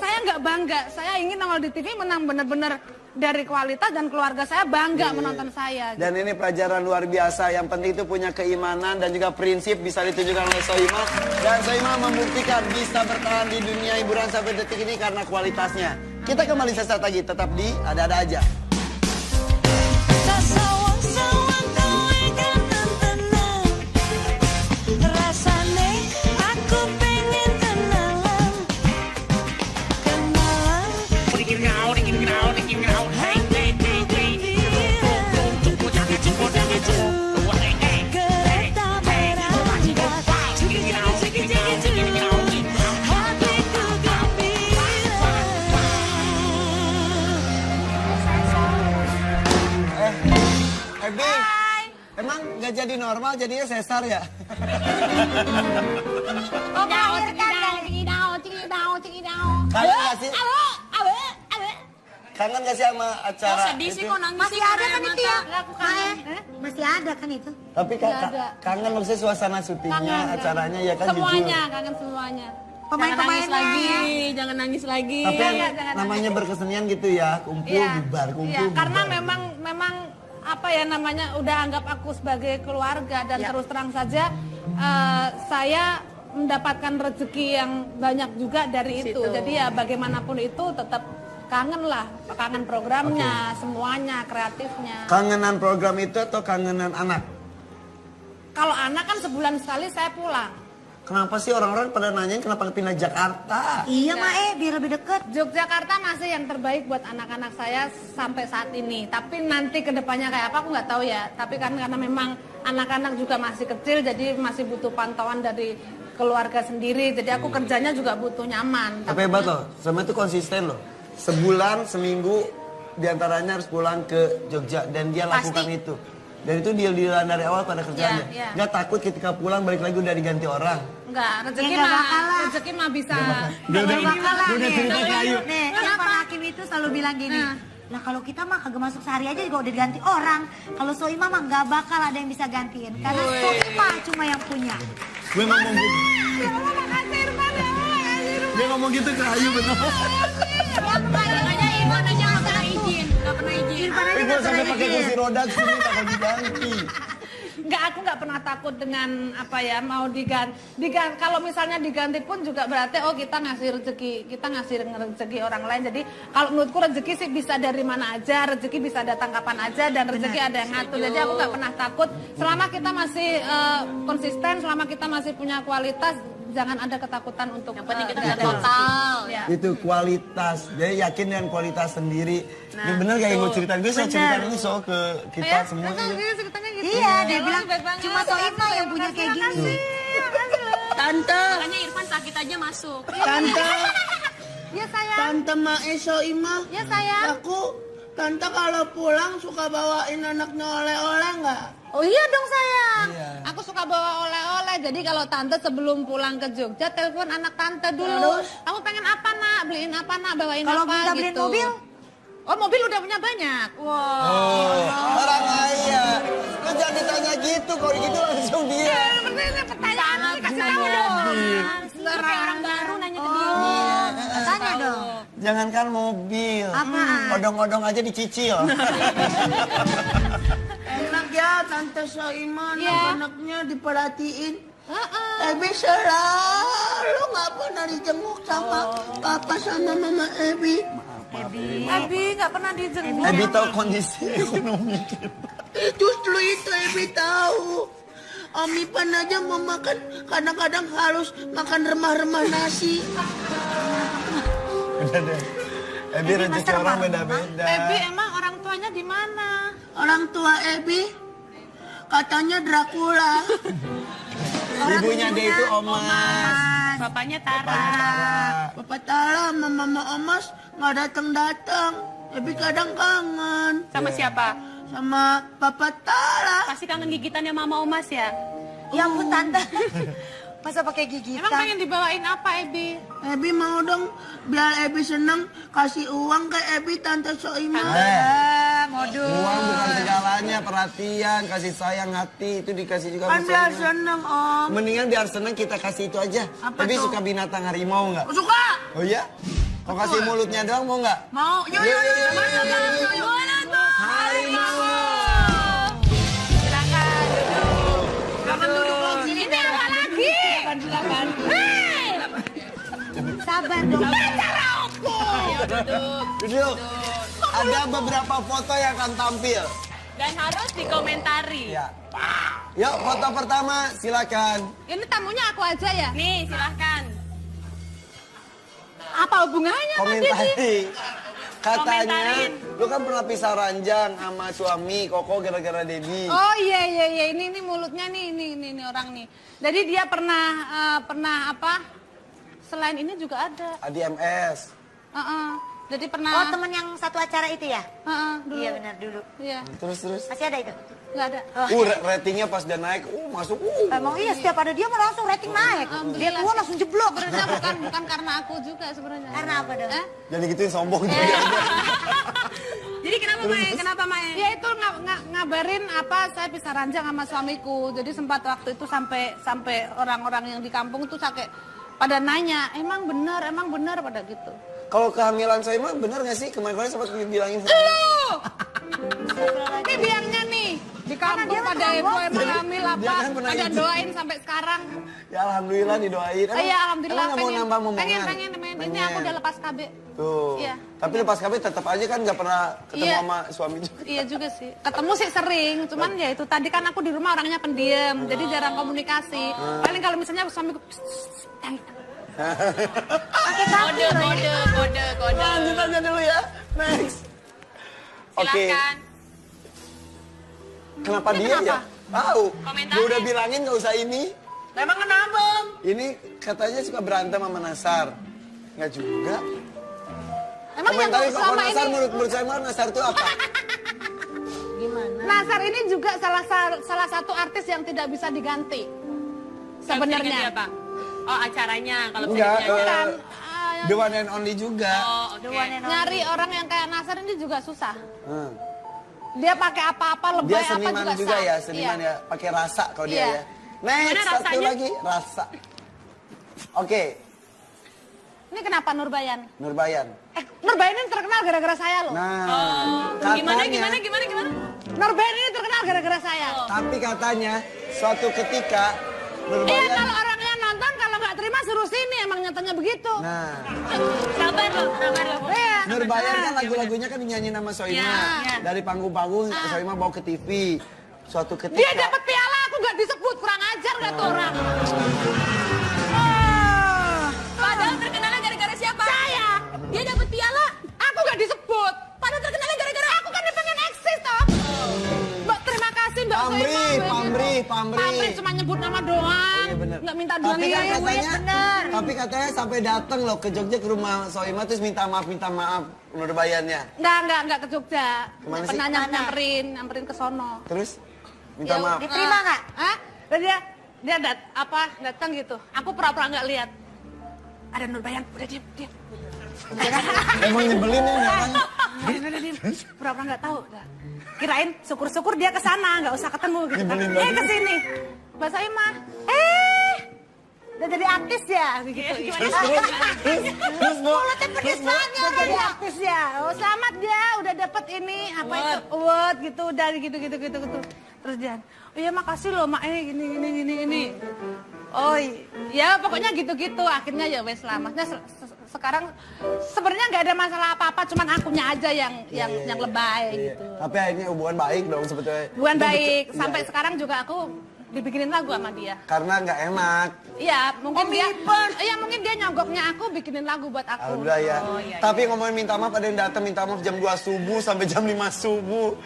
Saya nggak bangga. Saya ingin nongol di TV menang benar-benar dari kualitas dan keluarga saya bangga menonton saya. Dan ini pelajaran luar biasa. Yang penting itu punya keimanan dan juga prinsip bisa ditunjukkan oleh Soimah. Dan Soimah membuktikan bisa bertahan di dunia hiburan sampai detik ini karena kualitasnya. Kita kembali sesaat lagi, tetap di Ada-Ada Aja. Emang nggak jadi normal, jadinya sesar ya? Oh, melahirkan. Kangen nggak sih? Kangen nggak sih sama acara Sedih sih itu? kok nangis Masih sih ada karena kan air itu ya? mata. Aku kangen. Masih ada kan itu? Tapi kangen maksudnya suasana syutingnya, acaranya ya kan Semuanya, jujur. kangen semuanya. Jangan nangis Pemain-pemainnya. lagi, jangan nangis lagi. Tapi jangan namanya berkesenian gitu ya, kumpul bubar, kumpul Iya, karena bubar. memang apa ya namanya udah anggap aku sebagai keluarga dan terus terang saja saya mendapatkan rezeki yang banyak juga dari itu. Jadi ya bagaimanapun itu tetap kangen lah, kangen programnya, semuanya, kreatifnya. Kangenan program itu atau kangenan anak? Kalau anak kan sebulan sekali saya pulang. Kenapa sih orang-orang pada nanyain kenapa pindah Jakarta? Iya, Mae, biar lebih deket. Yogyakarta masih yang terbaik buat anak-anak saya sampai saat ini. Tapi nanti kedepannya kayak apa aku nggak tahu ya. Tapi kan karena memang anak-anak juga masih kecil, jadi masih butuh pantauan dari keluarga sendiri. Jadi aku kerjanya juga butuh nyaman. Tapi hebat loh, sama itu konsisten loh. Sebulan, seminggu diantaranya harus pulang ke Jogja dan dia lakukan itu. Dan itu deal-dealan dari awal pada kerjanya. Iya. Nggak takut ketika pulang balik lagi udah diganti orang. Enggak, rezeki Ya, nggak mah bakal lah. rezeki mah bisa. Dia udah Nih, cerita ke Ayu. nih, kan Pak Hakim itu selalu bilang gini. Nah kalau kita mah kagak masuk sehari aja juga udah diganti orang. Kalau Soimah mah nggak bakal ada yang bisa gantiin. Karena Soimah cuma yang punya. Gue ngomong gitu. Dia ngomong gitu ke Ayu bener. Makanya Irfan aja nggak pernah izin, nggak pernah izin. Tapi gue sampai pakai kursi roda sini takut diganti. Enggak, aku nggak pernah takut dengan apa ya mau diganti. Kalau misalnya diganti pun juga berarti oh kita ngasih rezeki orang lain. Jadi kalau menurutku rezeki sih bisa dari mana aja, rezeki bisa datang kapan aja dan rezeki ada yang ngatur. Jadi aku nggak pernah takut selama kita masih konsisten, selama kita masih punya kualitas. Jangan ada ketakutan untuk Yang penting kita nggak bisa ada total. Ya. Itu kualitas. Jadi yakin dengan kualitas sendiri. Ini bener gak yang gue ceritain? Gue selalu ceritain ini soal ke kita semua. Ceritanya gitu. Iya, dia bilang cuma Soimah yang punya kayak gini. Tante, Makanya Irfan sakit aja masuk. tante, Ya sayang, tante Mae Soimah. ya sayang. Tante kalau pulang suka bawain anaknya oleh-oleh nggak? Oh iya dong sayang. Aku suka bawa oleh-oleh. Jadi kalau tante sebelum pulang ke Jogja telepon anak tante dulu. Kamu pengen apa nak? Beliin apa nak? Bawain Kalau apa minta beliin gitu. mobil? Oh mobil udah punya banyak. Wow. Oh, orang kaya. Lo jangan ditanya gitu, kalau gitu langsung dia. Pertanyaan kasih tahu dong. Kayak orang baru nanya ke dia. Tanya dong. Jangankan mobil. Apaan? Odong-odong aja dicicil. Enak ya Tante Soimah, Iya. anak-anaknya diperhatiin. Ebi selalu nggak pernah dijenguk sama papa sama mama Ebi. Abi nggak pernah dijenguk. Ebi tahu kondisi ekonomi kita. Justru itu Ebi tahu. Om Ipan aja mau makan, kadang-kadang harus makan remah-remah nasi. Udah deh. Ebi rezeki orang beda-beda. Ebi emang orang tuanya di mana? Orang tua Ebi katanya Dracula. Ibunya dia itu Omas. Bapaknya Tara. Papa Tara sama Mama Omas nggak datang-datang. Ebi kadang kangen Sama siapa? sama Papa Tara. Pasti kangen gigitannya Mama Omas ya? Ya ampun Tante. Masa pakai gigitan? Emang pengen dibawain apa Ebi? Ebi mau dong biar Ebi seneng kasih uang ke Ebi Tante Soimah. Modus. Uang bukan segalanya, perhatian, kasih sayang, hati itu dikasih juga Kan sama biar Soimah. seneng Om. Mendingan biar seneng kita kasih itu aja. Apa Ebi tuh? suka binatang harimau nggak? Suka? Oh iya? Kau kasih mulutnya doang mau nggak? Mau? Yuk yuk yuk. Gimana tuh? Harimau. Ini apa lagi? Silakan. Sabar dong. Duduk. Ada beberapa foto yang akan tampil. Dan harus dikomentari. Ya. Yuk foto pertama silakan. Ini tamunya aku aja ya? Nih silahkan. Apa hubungannya sama dia? Komentari. Katanya, Komentarin. lu kan pernah pisah ranjang sama suami Koko gara-gara Dedi. Oh iya ini mulutnya nih ini orang nih. Jadi dia pernah apa? Selain ini juga ada. Adi MS. Jadi Oh pernah. temen yang satu acara itu ya? Dulu. Iya benar dulu. Iya. Terus. Masih ada itu? Nggak ada. Ratingnya pas dia naik, masuk. Emang iya, setiap ada dia mah langsung rating naik. Dia keluar langsung jeblok. Sebenarnya bukan karena aku juga sebenarnya. Karena apa dong? Jadi gituin sombong juga. Jadi kenapa Mae? Kenapa Mae? Ya itu ngabarin apa saya pisah ranjang sama suamiku. Jadi sempat waktu itu sampai orang-orang yang di kampung tuh sakit pada nanya, emang bener pada gitu. Kalau kehamilan Soimah bener gak sih? Kemarin sempat bilangin. Ini biangnya nih di kampung pada heboh emang hamil apa? Dia kan pernah Ada izin. doain sampai sekarang. Ya alhamdulillah didoain. Iya alhamdulillah emang nggak mau nambah momongan? pengen. Ini aku udah lepas KB. Tuh. Iya. Tapi lepas KB tetap aja kan nggak pernah ketemu Iya. sama suami juga. Iya juga sih. Ketemu sih sering, cuman ya itu tadi kan aku di rumah orangnya pendiam, jadi jarang komunikasi. Paling kalau misalnya suamiku Kode. Lanjut aja dulu ya. Next. Oke. Silakan. Kenapa dia ya? Tahu. Komentarnya. Gue udah bilangin nggak usah ini. Emang kenapa? Ini katanya suka berantem sama Nasar. Nggak juga. emang yang Komentarnya kok selama Nasar ini menurut saya Nasar itu apa? Nasar ini juga salah satu artis yang tidak bisa diganti. Sebenarnya. Apa? Oh acaranya kalau Enggak. bisa diganti acara. The one and only juga. Oh oke. Nyari orang yang kayak Nasar ini juga susah. Hmm. Dia pakai apa-apa lebay Dia apa seniman juga sah. ya, seniman Iya. ya. Pakai rasa kalau dia Iya. ya. Next, Gimana satu rasanya? lagi, rasa. Oke, Ini kenapa Nurbayan? Nurbayan. Nurbayan ini terkenal gara-gara saya loh. Nah, Gimana? Nurbayan ini terkenal gara-gara saya. Tapi katanya, suatu ketika Iya Nurbayan. kalau orangnya nonton kalau nggak terima suruh sini emang nyatanya begitu. Nah, Sabar loh. Iya. Nurbayan kan lagu-lagunya kan dinyanyi nama Soimah. Iya. Dari panggung-panggung Soimah bawa ke TV. Suatu ketika. Dia dapat piala aku nggak disebut, kurang ajar nggak tuh orang. Padahal terkenalnya gara-gara siapa? Saya. Dia dapat piala. Aku nggak disebut. Padahal terkenalnya gara-gara Aku kan pengen eksis toh. Mbak terima kasih Mbak Pamri, Soimah. Pamri. Pamri cuma nyebut nama doang. Iya, bener. Nggak minta duit. Tapi kan katanya, bener. tapi katanya sampai datang loh ke Jogja ke rumah Soimah terus minta maaf Nurbayannya. Nggak ke Jogja. Kemana sih? Pernah nyamperin ke sono. Terus minta Ya, maaf. Diterima nggak? Hah? Dan dia datang gitu. Aku pura-pura nggak lihat. Ada Nurbayan, udah diam. Emang nyebelin ya orang. Udah diam. Pura-pura nggak tahu. Udah. Kirain syukur-syukur dia ke sana, nggak usah ketemu gitu kan. Nyebelin banget. Ke sini. Mbak Soimah. Udah jadi artis ya begitu. Terus Bu. Mulutnya pedes banget udah jadi artis ya. Oh, selamat dia udah dapet ini apa itu award gitu dari gitu. Terus dia, oh iya makasih loh mak gini. Oh ya pokoknya gitu. Akhirnya ya wes lah. Maksudnya sekarang sebenarnya nggak ada masalah apa-apa, cuman akunya aja yang lebay gitu. Tapi akhirnya hubungan baik dong sebetulnya. Hubungan baik. Iya. Sampai sekarang juga aku dibikinin lagu sama dia. Karena nggak enak. Iya, mungkin mungkin dia nyogoknya aku bikinin lagu buat aku. Alhamdulillah ya. Tapi ngomongin minta maaf, ada yang datang minta maaf jam 2 subuh sampai jam 5 subuh.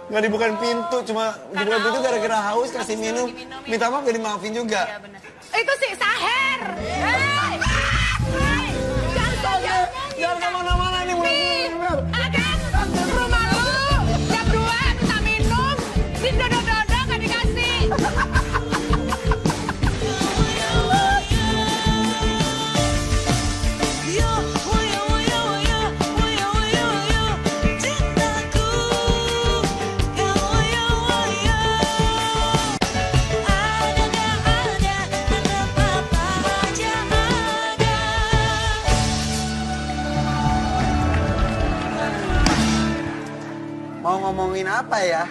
Nggak dibukain pintu, cuma dibukain pintu gara-gara haus kasih minum. Minta maaf gak dimaafin juga. Itu sih Saher. Jangan kemana-mana nih. Akan rumah lu jam 2 minta minum, di dodo-dodo gak dikasih. Mau ngomongin apa ya?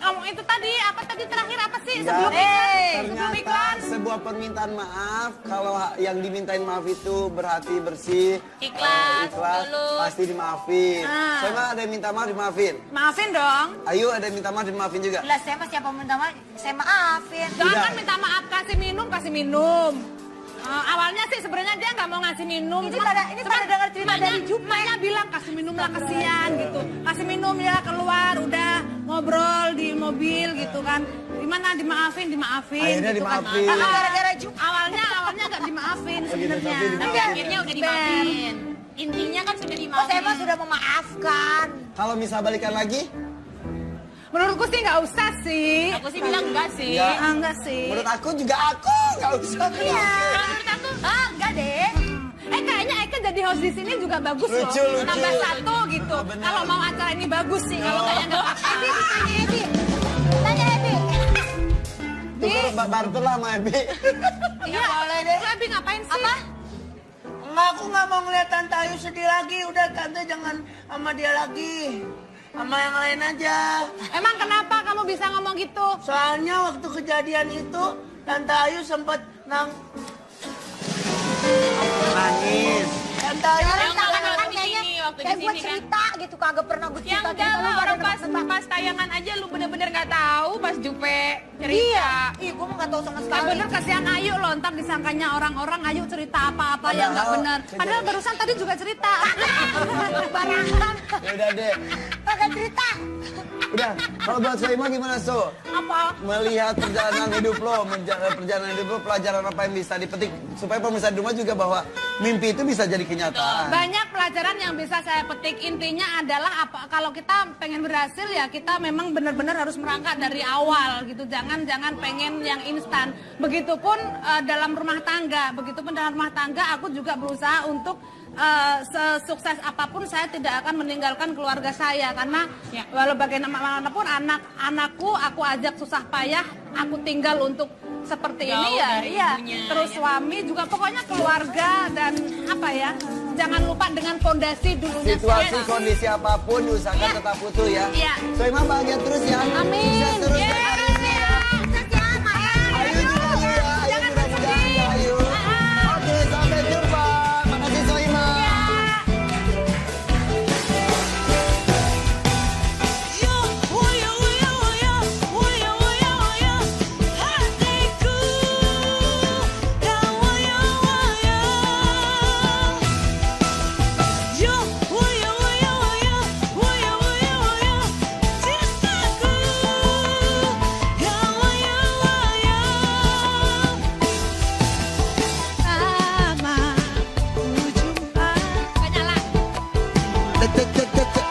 Ngomong itu tadi, apa tadi terakhir apa sih Enggak. sebelum iklan? Sebelum Ternyata iklan. sebuah permintaan maaf kalau yang dimintain maaf itu berhati bersih, Ikhlas, ikhlas tulus. pasti dimaafin. Ah. Soalnya ada yang minta maaf dimaafin. Maafin dong. Ayo ada yang minta maaf dimaafin juga. Jelas saya mah siapa minta maaf, saya maafin. Jangan minta maaf, kasih minum. Awalnya sih sebenarnya dia nggak mau ngasih minum. Ini pada dengar cerita dari Jumat. Maknya bilang kasih minum lah kasihan gitu. Kasih minum ya keluar udah ngobrol di mobil gitu kan. Gimana dimaafin. Akhirnya gitu dimaafin. Kan. Gara-gara Jumat. Awalnya nggak dimaafin sebenarnya. Tapi akhirnya udah dimaafin. Intinya kan sudah Oh, dimaafin. saya mah sudah memaafkan. Kalau misal balikan lagi, Menurutku sih nggak usah sih. Aku sih bilang enggak sih. Enggak. Enggak sih. Menurut aku juga aku nggak usah. Iya. Menurut aku, Enggak deh. Kayaknya Eka jadi host di sini juga bagus Lucu, loh. lucu. Nambah satu gitu. Bener. Kalau mau acara ini bagus sih. Kalau kayaknya nggak apa-apa. Tanya Ebi. Tukar barter lah sama Ebi. Iya, boleh deh. Abi ngapain sih? Apa? Enggak, aku nggak mau ngeliat Tante Ayu sedih lagi. Udah Tante jangan sama dia lagi. Sama yang lain aja. Emang kenapa kamu bisa ngomong gitu? Soalnya waktu kejadian itu Tante Ayu sempat Nangis. Tante Ayu yang malah waktu di sini, waktu di Kayak gue sini kan. cerita gitu, kagak pernah gue Ya cerita. enggak lah, orang pas tayangan aja lu bener-bener nggak tahu pas Jupe cerita. Iya. Ih, gue mah gak tahu sama Gak sekali. bener, kasihan Ayu loh, ntar disangkanya orang-orang Ayu cerita apa-apa yang gak Padahal bener. Padahal barusan tadi juga cerita. Barangan. Ya udah deh. Kagak cerita. Udah, kalau buat Soima gimana So? Apa? Melihat perjalanan hidup lo, perjalanan hidup lo, pelajaran apa yang bisa dipetik supaya pemirsa di rumah juga bahwa mimpi itu bisa jadi kenyataan. Banyak pelajaran yang bisa saya petik. Intinya adalah apa? Kalau kita pengen berhasil ya kita memang benar-benar harus merangkak dari awal gitu. Jangan pengen yang instan. Begitupun dalam rumah tangga. Begitupun dalam rumah tangga aku juga berusaha untuk sesukses apapun saya tidak akan meninggalkan keluarga saya karena walau bagaimanapun anakku aku ajak susah payah aku tinggal untuk seperti Jauh ini ya dari iya ibunya, terus ya. suami juga pokoknya keluarga dan apa ya jangan lupa dengan fondasi dulunya Situasi saya. kondisi apapun usahakan Iya. tetap utuh ya. Iya. Soima bahagia terus ya. Amin. Sukses terus Iya. ya karirnya. Ayu juga Ayu ya. Ayu mudah-mudahan ya Ayu. Oke sampai jumpa. Makasih Soima. Yo, woyo, woyo, woyo, woyo, woyo, woyo, hatiku, kau woyo, woyo. Yo, woyo, woyo, woyo, woyo, woyo, woyo, cintaku, kau woyo, woyo. Lama ku jumpa. Tek, tek, tek, tek, tek.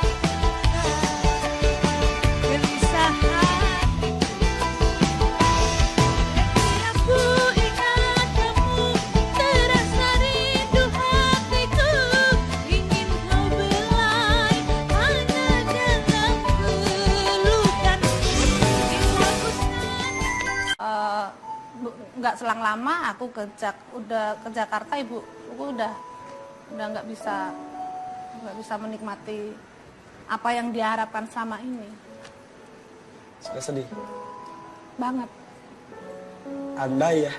Gelisah hati aku ingat kamu terasa rindu hatiku ingin kau belai hanya dalam pelukan jiwaku Nggak selang lama aku udah ke Jakarta ibu aku udah nggak bisa menikmati apa yang diharapkan selama ini Sudah sedih. banget. Andai ya.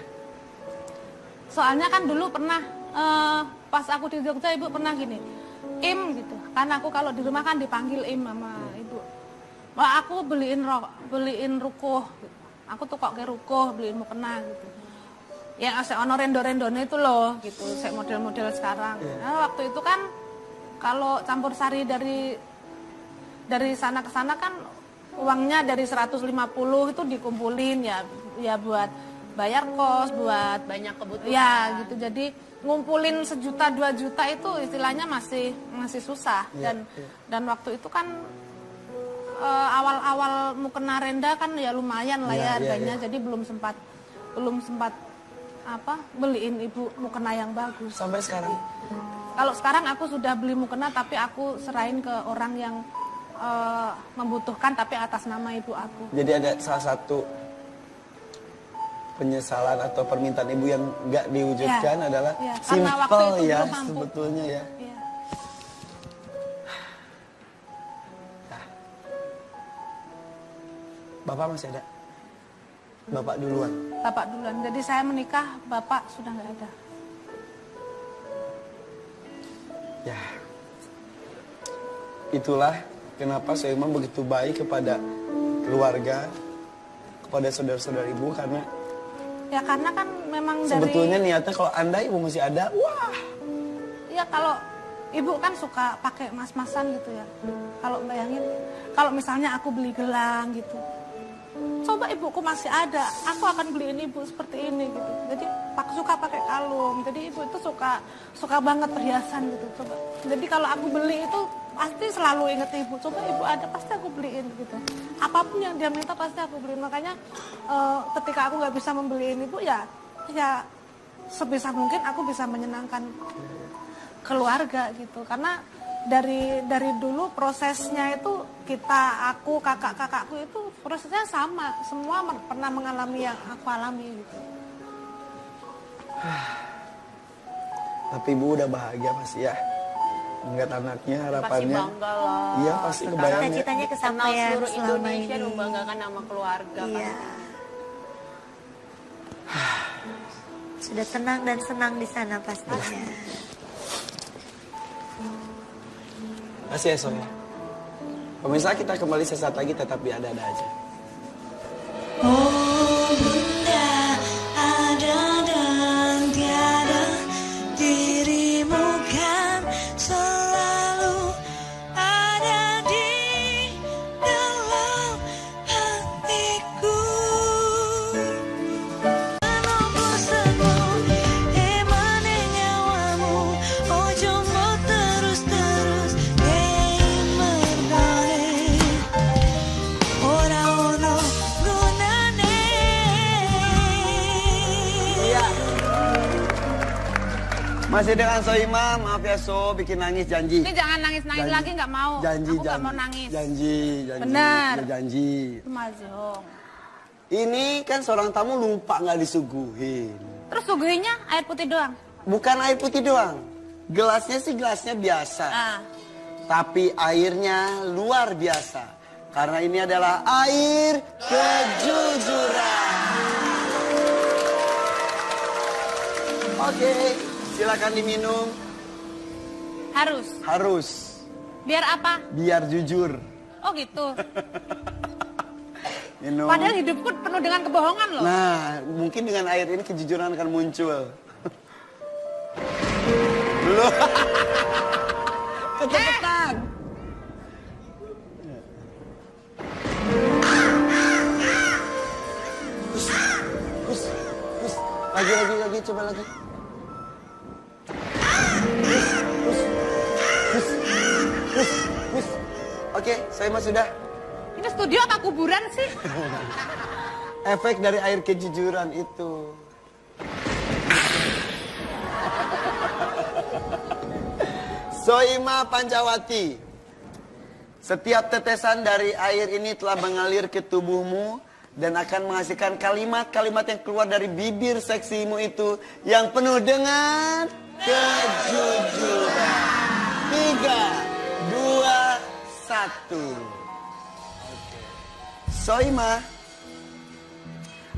Soalnya kan dulu pernah pas aku di Jogja ibu pernah gini, Im gitu. Karena aku kalau di rumah kan dipanggil Im sama ibu. Wah aku beliin rukuh. Gitu. Aku tuh kok ke rukuh beliin mukena gitu. Yang asal ono rendo-rendone itu loh gitu, saya model-model sekarang. Nah, waktu itu kan kalau campur sari dari sana ke sana kan uangnya dari 150 itu dikumpulin ya buat bayar kos, buat Banyak kebutuhan. ya gitu. Jadi ngumpulin 1 juta 2 juta itu istilahnya masih susah dan waktu itu kan awal-awal mukena renda kan ya lumayan lah ya harganya. Jadi belum sempat beliin ibu mukena yang bagus. Sampai sekarang. Kalau sekarang aku sudah beli mukena tapi aku serahin ke orang yang membutuhkan tapi atas nama ibu aku. Jadi ada salah satu penyesalan atau permintaan ibu yang nggak diwujudkan Ya, adalah ya, karena waktu simple itu ya belum mampu. sebetulnya ya. Iya. Bapak masih ada? Bapak duluan. Bapak duluan. Jadi saya menikah, bapak sudah nggak ada. Ya. Itulah kenapa Soima begitu baik kepada keluarga, kepada saudara-saudara ibu karena Ya karena kan memang sebetulnya dari niatnya kalau Anda ibu masih ada, wah. ya kalau ibu kan suka pakai emas-emasan gitu ya. Kalau bayangin, kalau misalnya aku beli gelang gitu, coba ibuku masih ada, aku akan beliin ibu seperti ini gitu. Jadi aku suka pakai kalung, jadi ibu itu suka banget perhiasan gitu. Coba, jadi kalau aku beli itu pasti selalu inget ibu. Coba ibu ada, pasti aku beliin gitu. Apapun yang dia minta pasti aku beliin. Makanya ketika aku nggak bisa membeliin ibu ya sebisa mungkin aku bisa menyenangkan keluarga gitu. Karena dari dulu prosesnya itu aku, kakak-kakakku itu prosesnya sama. Semua pernah mengalami yang aku alami gitu. Tapi ibu udah bahagia masih ya. Melihat anaknya harapannya. Pasti bangga lah. Iya pasti kebayang. Cita-citanya Kenal kesampaian seluruh selama Indonesia ini. membanggakan nama keluarga. Iya. Sudah tenang dan senang di sana pastinya. Masih ya Soy. Pemirsa kita kembali sesaat lagi tetap di Ada-Ada Aja. Oh bunda ada dan tiada, dirimu kan selalu ada di dalam hatiku. Menembusmu emane nyawamu, ojo mau terus-terus merdane. Ora ono gunane. Masih dengan Soima, maaf ya So, bikin nangis janji. Ini jangan nangis-nangis Janji. lagi, nggak mau. Janji, Aku nggak mau nangis. Janji. Benar. Ya, janji. Mazhong. Ini kan seorang tamu lupa nggak disuguhin. Terus suguhinnya air putih doang. Bukan air putih doang. Gelasnya sih gelasnya biasa. Ah. Tapi airnya luar biasa. Karena ini adalah air kejujuran. Oke, silakan diminum. Harus. Biar apa? Biar jujur. Oh gitu. Minum. Padahal hidupku penuh dengan kebohongan loh. Nah, mungkin dengan air ini kejujuran akan muncul. Belum. Kecepatan. Hus. Lagi, coba lagi. Hus. Oke, saya mah sudah. Ini studio apa kuburan sih? Efek dari air kejujuran itu. Soima Pancawati, setiap tetesan dari air ini telah mengalir ke tubuhmu dan akan menghasilkan kalimat-kalimat yang keluar dari bibir seksimu itu yang penuh dengan kejujuran. 3, 2, 1. Soima,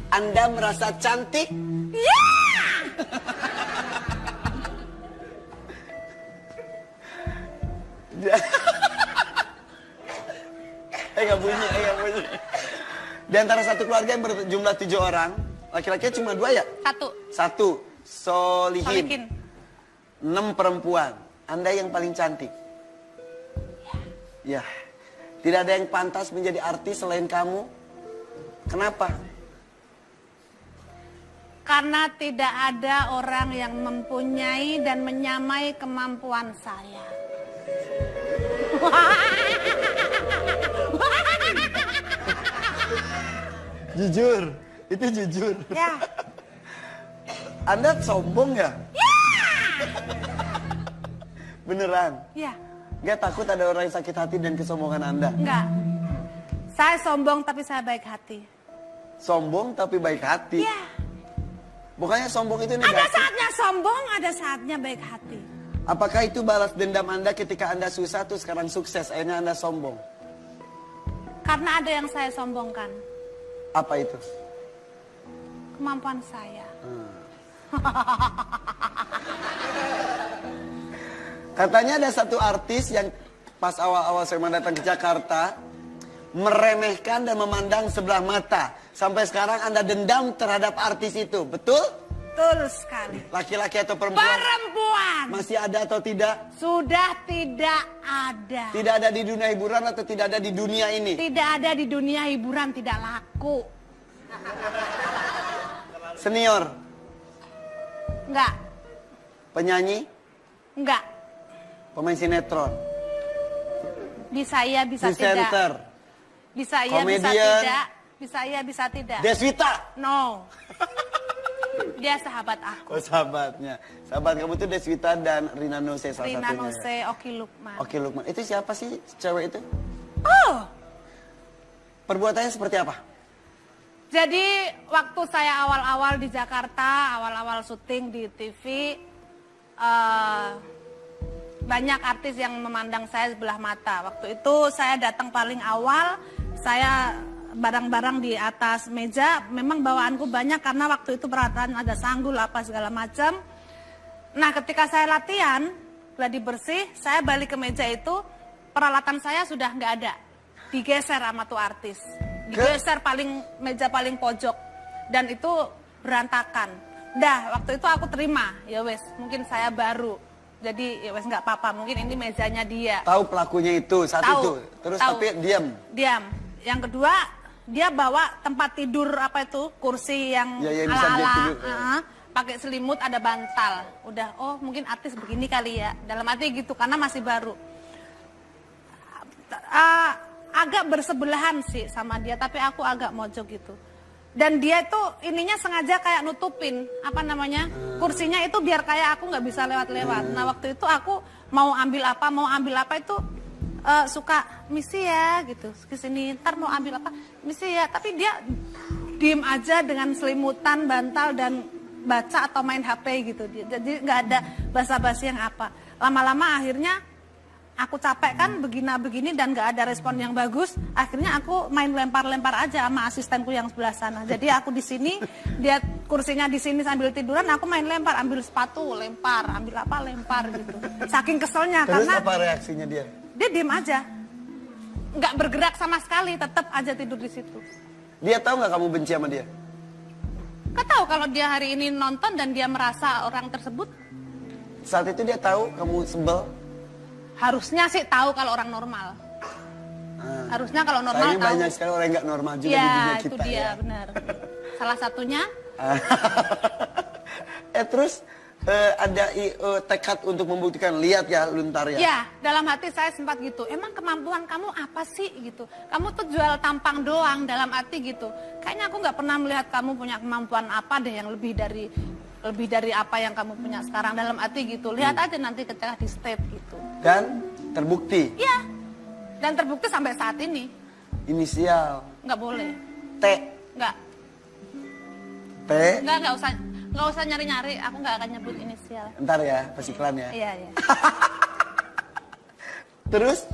Anda merasa cantik? Nggak bunyi. Di antara satu keluarga yang berjumlah 7 orang, laki-lakinya cuma 2 ya? 1. Solihin. 6 perempuan. Anda yang paling cantik. Ya. Tidak ada yang pantas menjadi artis selain kamu. Kenapa? Karena tidak ada orang yang mempunyai dan menyamai kemampuan saya. Jujur, itu jujur. Ya. Anda sombong ya? Beneran? Ya. Gak takut ada orang yang sakit hati dan kesombongan Anda? Enggak. Saya sombong tapi saya baik hati. Sombong tapi baik hati? Ya. Bukannya sombong itu Ada negatif? saatnya sombong, ada saatnya baik hati. Apakah itu balas dendam Anda ketika Anda susah tuh sekarang sukses, akhirnya Anda sombong? Karena ada yang saya sombongkan. Apa itu? Kemampuan saya. Katanya ada satu artis yang pas awal-awal saya datang ke Jakarta meremehkan dan memandang sebelah mata. Sampai sekarang Anda dendam terhadap artis itu, betul? Betul sekali. Laki-laki atau perempuan? Perempuan. Masih ada atau tidak? Sudah tidak ada. Tidak ada di dunia hiburan atau tidak ada di dunia ini? Tidak ada di dunia hiburan, tidak laku. Senior? Enggak, Penyanyi? enggak. Pemain sinetron? Bisa iya, bisa Presenter? tidak. Bisa iya, bisa Komedian? tidak. Bisa iya, bisa tidak. Deswita? No. Dia sahabat aku. Oh sahabatnya. Sahabat kamu tuh Deswita dan Rina Nose salah Rina satunya. Nose, Oki Lukman. Oke Lukman. Itu siapa sih cewek itu? Oh, Perbuatannya seperti apa? jadi waktu saya awal-awal di Jakarta, awal-awal syuting di TV, banyak artis yang memandang saya sebelah mata. Waktu itu saya datang paling awal, saya barang-barang di atas meja, memang bawaanku banyak karena waktu itu peralatan ada sanggul apa segala macam. Nah ketika saya latihan, gladi bersih, saya balik ke meja itu, peralatan saya sudah nggak ada. Digeser sama tuh artis. Digeser meja paling pojok. Dan itu berantakan. Dah, waktu itu aku terima. Ya wes, mungkin saya baru. Jadi ya wes nggak apa-apa, mungkin ini mejanya dia. Tahu pelakunya itu saat Tahu, itu. Terus tahu. tapi diam. Diam. Yang kedua, dia bawa tempat tidur apa itu, kursi yang Ya, yang bisa dia ala-ala, tidur, pakai selimut ada bantal. Udah, oh mungkin artis begini kali ya. Dalam arti gitu, karena masih baru. Agak bersebelahan sih sama dia, tapi aku agak mojok gitu. Dan dia itu ininya sengaja kayak nutupin, apa namanya, kursinya itu biar kayak aku nggak bisa lewat-lewat. Nah waktu itu aku mau ambil apa itu suka misi ya gitu, kesini ntar mau ambil apa, misi ya. Tapi dia diem aja dengan selimutan, bantal dan baca atau main HP gitu. Jadi nggak ada basa-basi yang apa. Lama-lama akhirnya aku capek kan begini dan gak ada respon yang bagus. Akhirnya aku main lempar-lempar aja sama asistenku yang sebelah sana. Jadi aku di sini, dia kursinya di sini sambil tiduran, aku main lempar, ambil sepatu, lempar, ambil apa, lempar gitu. Saking keselnya. Terus karena apa reaksinya dia? dia diem aja, nggak bergerak sama sekali, tetap aja tidur di situ. Dia tahu nggak kamu benci sama dia? Gak tahu kalau dia hari ini nonton dan dia merasa orang tersebut, Saat itu dia tahu kamu sebel? harusnya sih tahu kalau orang normal. Harusnya kalau normal Sayangnya tahu. banyak sekali orang yang nggak normal juga di Ya, dunia itu kita dia, ya. benar. Salah satunya, Terus ada tekad untuk membuktikan, lihat ya Luntar ya. ya dalam hati saya sempat gitu, emang kemampuan kamu apa sih gitu. Kamu tuh jual tampang doang, dalam arti gitu. Kayaknya aku nggak pernah melihat kamu punya kemampuan apa deh yang lebih dari apa yang kamu punya sekarang, dalam arti gitu. Lihat aja nanti ketika di stage gitu. Dan terbukti. Iya, dan terbukti sampai saat ini. Inisial Nggak boleh, T. nggak. T. Nggak usah nyari-nyari, aku nggak akan nyebut inisial. Ntar ya, pas iklan ya. Iya. Terus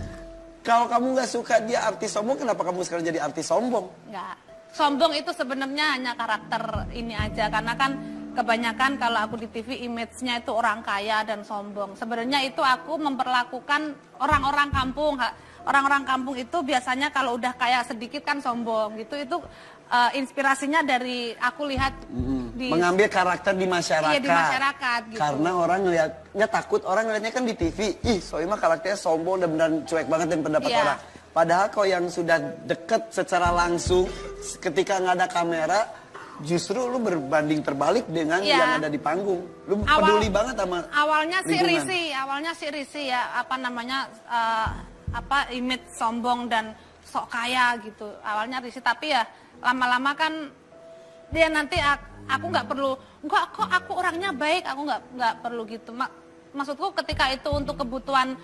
kalau kamu nggak suka dia artis sombong, kenapa kamu sekarang jadi artis sombong? Nggak. Sombong itu sebenarnya hanya karakter ini aja, karena kan kebanyakan kalau aku di TV image-nya itu orang kaya dan sombong. Sebenarnya itu aku memperlakukan orang-orang kampung. Orang-orang kampung itu biasanya kalau udah kaya sedikit kan sombong gitu. Itu inspirasinya dari aku lihat di Mengambil karakter di masyarakat. Iya, di masyarakat gitu. Karena orang ngeliat, nggak takut orang ngeliatnya kan di TV. Ih, Soimah karakternya sombong dan benar cuek banget dan pendapat Iya. orang. Padahal kau yang sudah deket secara langsung, ketika nggak ada kamera, justru lu berbanding terbalik dengan Iya. yang ada di panggung. Lu peduli banget sama awalnya lingkungan. sih risih ya, apa namanya, image sombong dan sok kaya gitu. Awalnya risih, tapi ya lama-lama kan dia nanti aku nggak perlu, enggak kok aku orangnya baik, aku nggak perlu gitu. Maksudku ketika itu untuk kebutuhan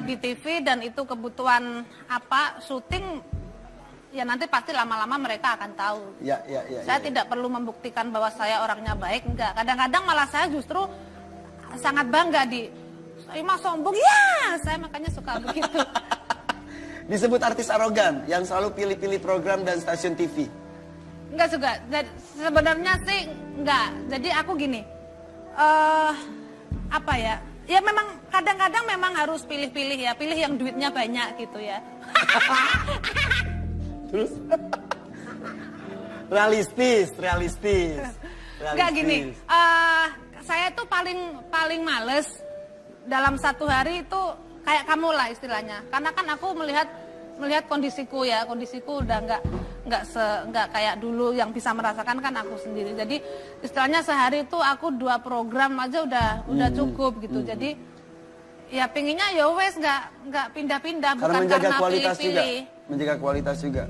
di TV dan itu kebutuhan syuting, ya nanti pasti lama-lama mereka akan tahu. Ya. Saya tidak perlu membuktikan bahwa saya orangnya baik, enggak. Kadang-kadang malah saya justru sangat bangga Soimah sombong, ya saya makanya suka begitu. Disebut artis arogan yang selalu pilih-pilih program dan stasiun TV. Enggak juga, sebenarnya sih enggak. Jadi aku gini, ya memang kadang-kadang memang harus pilih-pilih ya, pilih yang duitnya banyak gitu ya. Terus realistis. Enggak gini, saya tuh paling males dalam satu hari itu kayak kamu lah istilahnya. Karena kan aku melihat kondisiku udah nggak kayak dulu yang bisa merasakan kan aku sendiri. Jadi istilahnya sehari itu aku 2 program aja udah cukup gitu. Jadi ya pinginnya ya wes nggak pindah-pindah, bukan menjaga karena kualitas juga. pilih-pilih. Menjaga kualitas juga.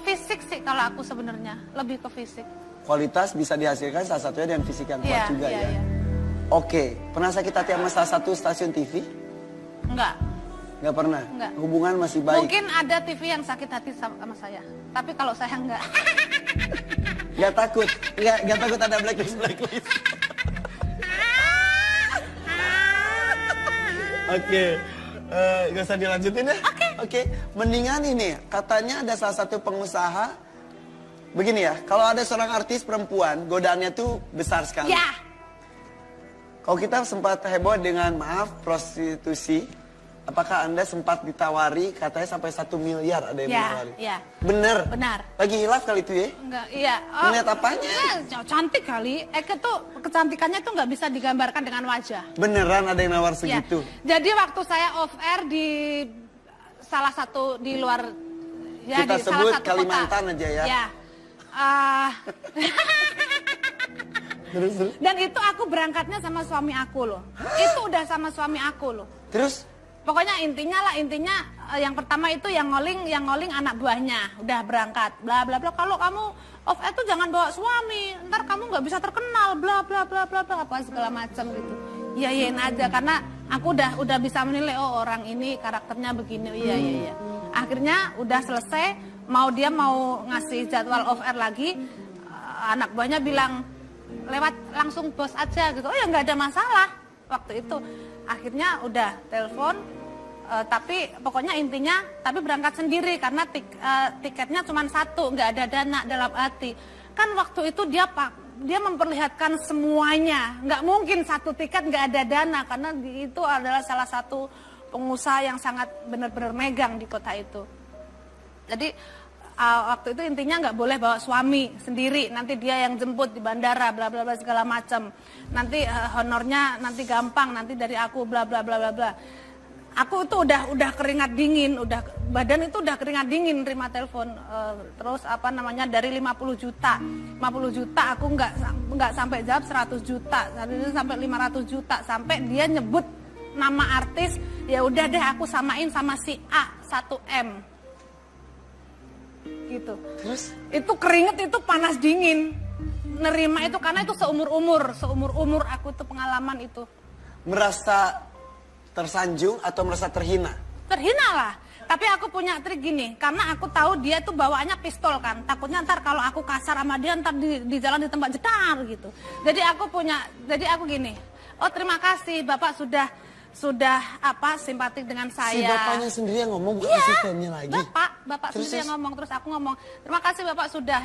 Fisik sih kalau aku sebenarnya lebih ke fisik. Kualitas bisa dihasilkan salah satunya dengan fisik yang kuat Iya, juga iya, ya. iya. Oke, pernah sakit hati sama salah satu stasiun TV? Enggak. Nggak pernah? Enggak. Hubungan masih baik? Mungkin ada TV yang sakit hati sama saya. Tapi kalau saya enggak. Nggak takut? Nggak takut ada blacklist? Oke, nggak usah dilanjutin ya? Oke. Mendingan ini, katanya ada salah satu pengusaha. Begini ya, kalau ada seorang artis perempuan, godaannya tuh besar sekali. Ya. Kalau kita sempat heboh dengan prostitusi, apakah Anda sempat ditawari katanya sampai 1 miliar ada yang menawari? Ya. Bener? Benar. Lagi hilaf kali itu ya? Enggak, iya. Ngeliat apanya? Cantik kali. Tuh kecantikannya tuh nggak bisa digambarkan dengan wajah. Beneran ada yang nawar Ya. segitu? Jadi waktu saya off air di salah satu di luar ya Kita di sebut salah satu Kalimantan kota. aja ya. Ya. Terus? Dan itu aku berangkatnya sama suami aku loh. Itu udah sama suami aku loh. Terus? Pokoknya intinya yang pertama itu yang ngoling anak buahnya udah berangkat bla bla bla. Kalau kamu off air tuh jangan bawa suami, ntar kamu nggak bisa terkenal bla bla bla bla bla apa segala macam gitu. Iyain aja karena aku udah bisa menilai oh orang ini karakternya begini. Iya. Akhirnya udah selesai, mau ngasih jadwal off air lagi, anak buahnya bilang lewat langsung bos aja gitu. Oh ya nggak ada masalah waktu itu. Akhirnya udah telepon, tapi pokoknya intinya tapi berangkat sendiri karena tiketnya cuma 1, nggak ada dana dalam hati. Kan waktu itu dia memperlihatkan semuanya, nggak mungkin 1 tiket nggak ada dana karena itu adalah salah satu pengusaha yang sangat benar-benar megang di kota itu. Jadi waktu itu intinya nggak boleh bawa suami sendiri, nanti dia yang jemput di bandara bla bla bla segala macam. Nanti honornya nanti gampang, nanti dari aku bla bla bla bla bla. Aku itu udah keringat dingin, badan itu udah keringat dingin terima telepon. Terus dari 50 juta aku nggak sampai jawab 100 juta, sampai 500 juta, sampai dia nyebut nama artis, ya udah deh aku samain sama si A 1M. Gitu. Terus? Itu keringet itu panas dingin. Nerima itu karena itu seumur umur aku tuh pengalaman itu. Merasa tersanjung atau merasa terhina? Terhina lah. Tapi aku punya trik gini, karena aku tahu dia tuh bawaannya pistol kan. Takutnya ntar kalau aku kasar sama dia ntar di jalan di tempat jedar gitu. Jadi aku gini. Oh terima kasih Bapak sudah simpatik dengan saya. Si bapaknya sendiri yang ngomong, bukan Iya, asistennya lagi. Bapak sendiri yang ngomong, terus aku ngomong, terima kasih Bapak sudah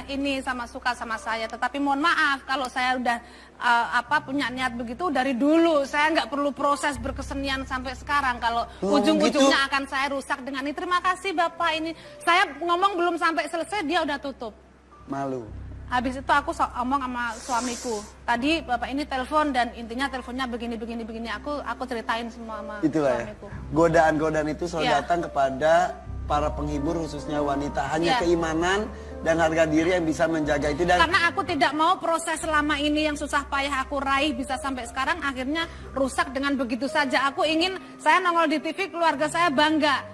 suka sama saya, tetapi mohon maaf kalau saya udah punya niat begitu dari dulu, saya nggak perlu proses berkesenian sampai sekarang kalau ujung-ujungnya akan saya rusak dengan ini. Terima kasih Bapak ini, saya ngomong belum sampai selesai dia udah tutup. Malu. Habis itu aku ngomong sama suamiku. Tadi Bapak ini telepon dan intinya teleponnya begini. Aku ceritain semua sama suamiku. Godaan-godaan itu selalu datang kepada para penghibur khususnya wanita. Hanya keimanan dan harga diri yang bisa menjaga itu. Dan karena aku tidak mau proses selama ini yang susah payah aku raih bisa sampai sekarang akhirnya rusak dengan begitu saja. Aku ingin saya nongol di TV, keluarga saya bangga.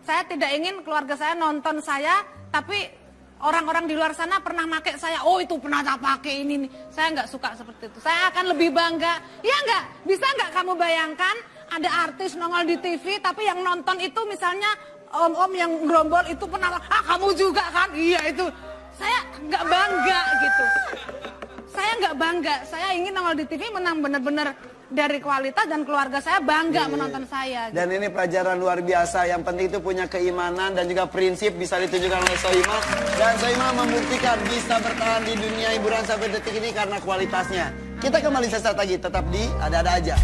Saya tidak ingin keluarga saya nonton saya, tapi orang-orang di luar sana pernah pakai saya, oh itu pernah tak pakai ini nih. Saya nggak suka seperti itu. Saya akan lebih bangga. Ya nggak? Bisa nggak kamu bayangkan ada artis nongol di TV, tapi yang nonton itu misalnya om-om yang gerombol itu pernah, kamu juga kan? Iya itu. Saya nggak bangga gitu. Saya nggak bangga. Saya ingin nongol di TV menang benar-benar dari kualitas dan keluarga saya bangga menonton saya. Dan ini pelajaran luar biasa. Yang penting itu punya keimanan dan juga prinsip bisa ditunjukkan oleh Soimah. Dan Soimah membuktikan bisa bertahan di dunia hiburan sampai detik ini karena kualitasnya. Kita kembali sesaat lagi, tetap di Ada-Ada Aja.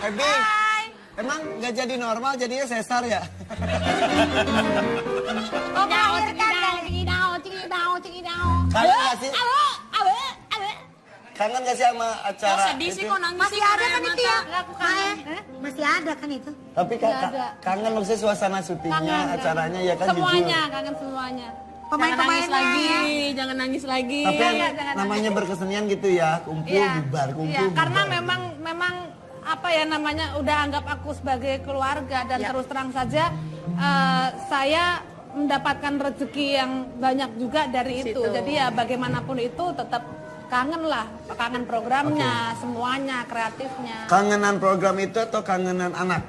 Ebi, emang nggak jadi normal, jadinya sesar ya? Oh, melahirkan kali. Kangen nggak sih? Kangen nggak sih sama acara Sedih sih itu? kok nangis Masih sih ada air kan itu ya? mata. Masih ada kan itu? Tapi kangen maksudnya suasana syutingnya, acaranya ya kan Semuanya, jujur. kangen semuanya. Pemain-pemainnya lagi, ya. jangan nangis lagi. Tapi jangan namanya berkesenian gitu ya, kumpul Iya. bubar, kumpul Iya, karena bubar. memang apa ya namanya udah anggap aku sebagai keluarga dan terus terang saja saya mendapatkan rezeki yang banyak juga dari itu. Jadi ya bagaimanapun itu tetap kangen lah, kangen programnya, semuanya, kreatifnya. Kangenan program itu atau kangenan anak?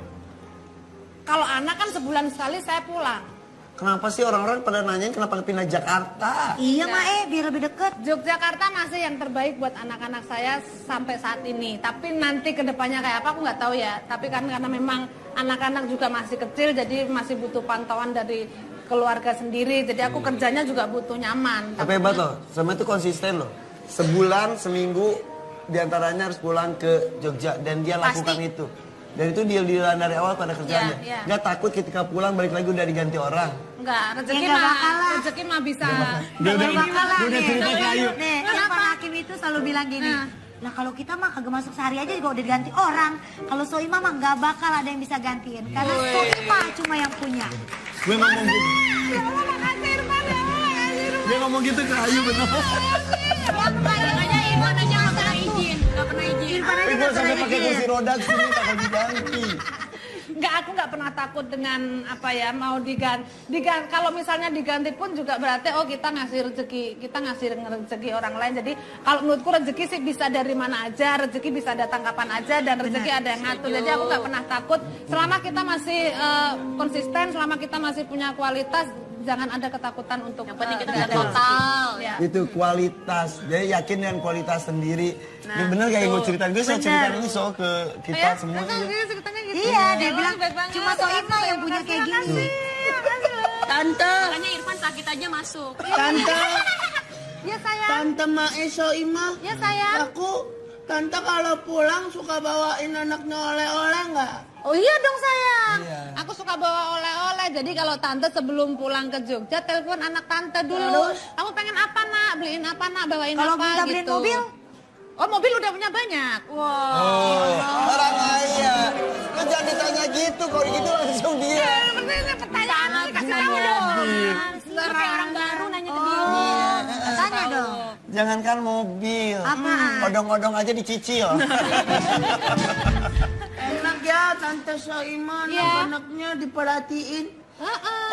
Kalau anak kan sebulan sekali saya pulang. Kenapa sih orang-orang pada nanyain kenapa pindah Jakarta? Iya Mae, biar lebih deket. Yogyakarta masih yang terbaik buat anak-anak saya sampai saat ini. Tapi nanti kedepannya kayak apa aku nggak tahu ya. Tapi kan karena memang anak-anak juga masih kecil, jadi masih butuh pantauan dari keluarga sendiri. Jadi aku kerjanya juga butuh nyaman. Tapi hebat loh, sama itu konsisten loh. Sebulan, seminggu diantaranya harus pulang ke Jogja dan dia lakukan itu. Dan itu deal-dealan dari awal pada kerjanya. Iya. Nggak takut ketika pulang balik lagi udah diganti orang. Enggak, rezeki Ya, nggak mah bakalan. rezeki mah bisa. Dia udah Bakalan udah nih. cerita ke Ayu. Nih, kan Pak Hakim itu selalu bilang gini. Lah kalau kita mah kagak masuk sehari aja juga udah diganti orang. Kalau Soimah mah nggak bakal ada yang bisa gantiin. Karena Soimah cuma yang punya. Gue ngomong gitu. Dia ngomong gitu ke Ayu bener. Kadang aja Irfan aja nggak pernah izin, nggak pernah izin. Tapi gue sampai pakai kursi roda sini bakal diganti. Enggak, aku nggak pernah takut dengan apa ya mau diganti. Kalau misalnya diganti pun juga berarti oh kita ngasih rezeki orang lain. Jadi kalau menurutku rezeki sih bisa dari mana aja, rezeki bisa datang kapan aja dan rezeki ada yang ngatur. Jadi aku nggak pernah takut selama kita masih konsisten, selama kita masih punya kualitas, jangan ada ketakutan untuk Yang penting kita udah total. Ya. Itu kualitas. Jadi yakin dengan kualitas sendiri. Ini bener gak yang gue ceritain? Gue selalu ceritain ini soal ke kita semua. Iya, dia bilang cuma Soimah yang punya kayak gini. Tante, Makanya Irfan sakit aja masuk. tante, Ya sayang, tante Mae Soimah. ya sayang. Tante kalau pulang suka bawain anaknya oleh-oleh nggak? Oh iya dong sayang. Aku suka bawa oleh-oleh. Jadi kalau tante sebelum pulang ke Jogja telepon anak tante dulu. Terus? Kamu pengen apa nak? Beliin apa nak? Bawain Kalau apa minta gitu. beliin mobil? Oh mobil udah punya banyak. Wow. Oh, orang kaya. Lu jangan ditanya gitu, kalau gitu langsung dia. Bener pertanyaan kasih tahu dong. Kayak orang baru nanya ke dia. Tanya dong. Jangankan mobil. Apaan? Odong-odong aja dicicil. Enak ya Tante Soimah, Iya. anak-anaknya diperhatiin.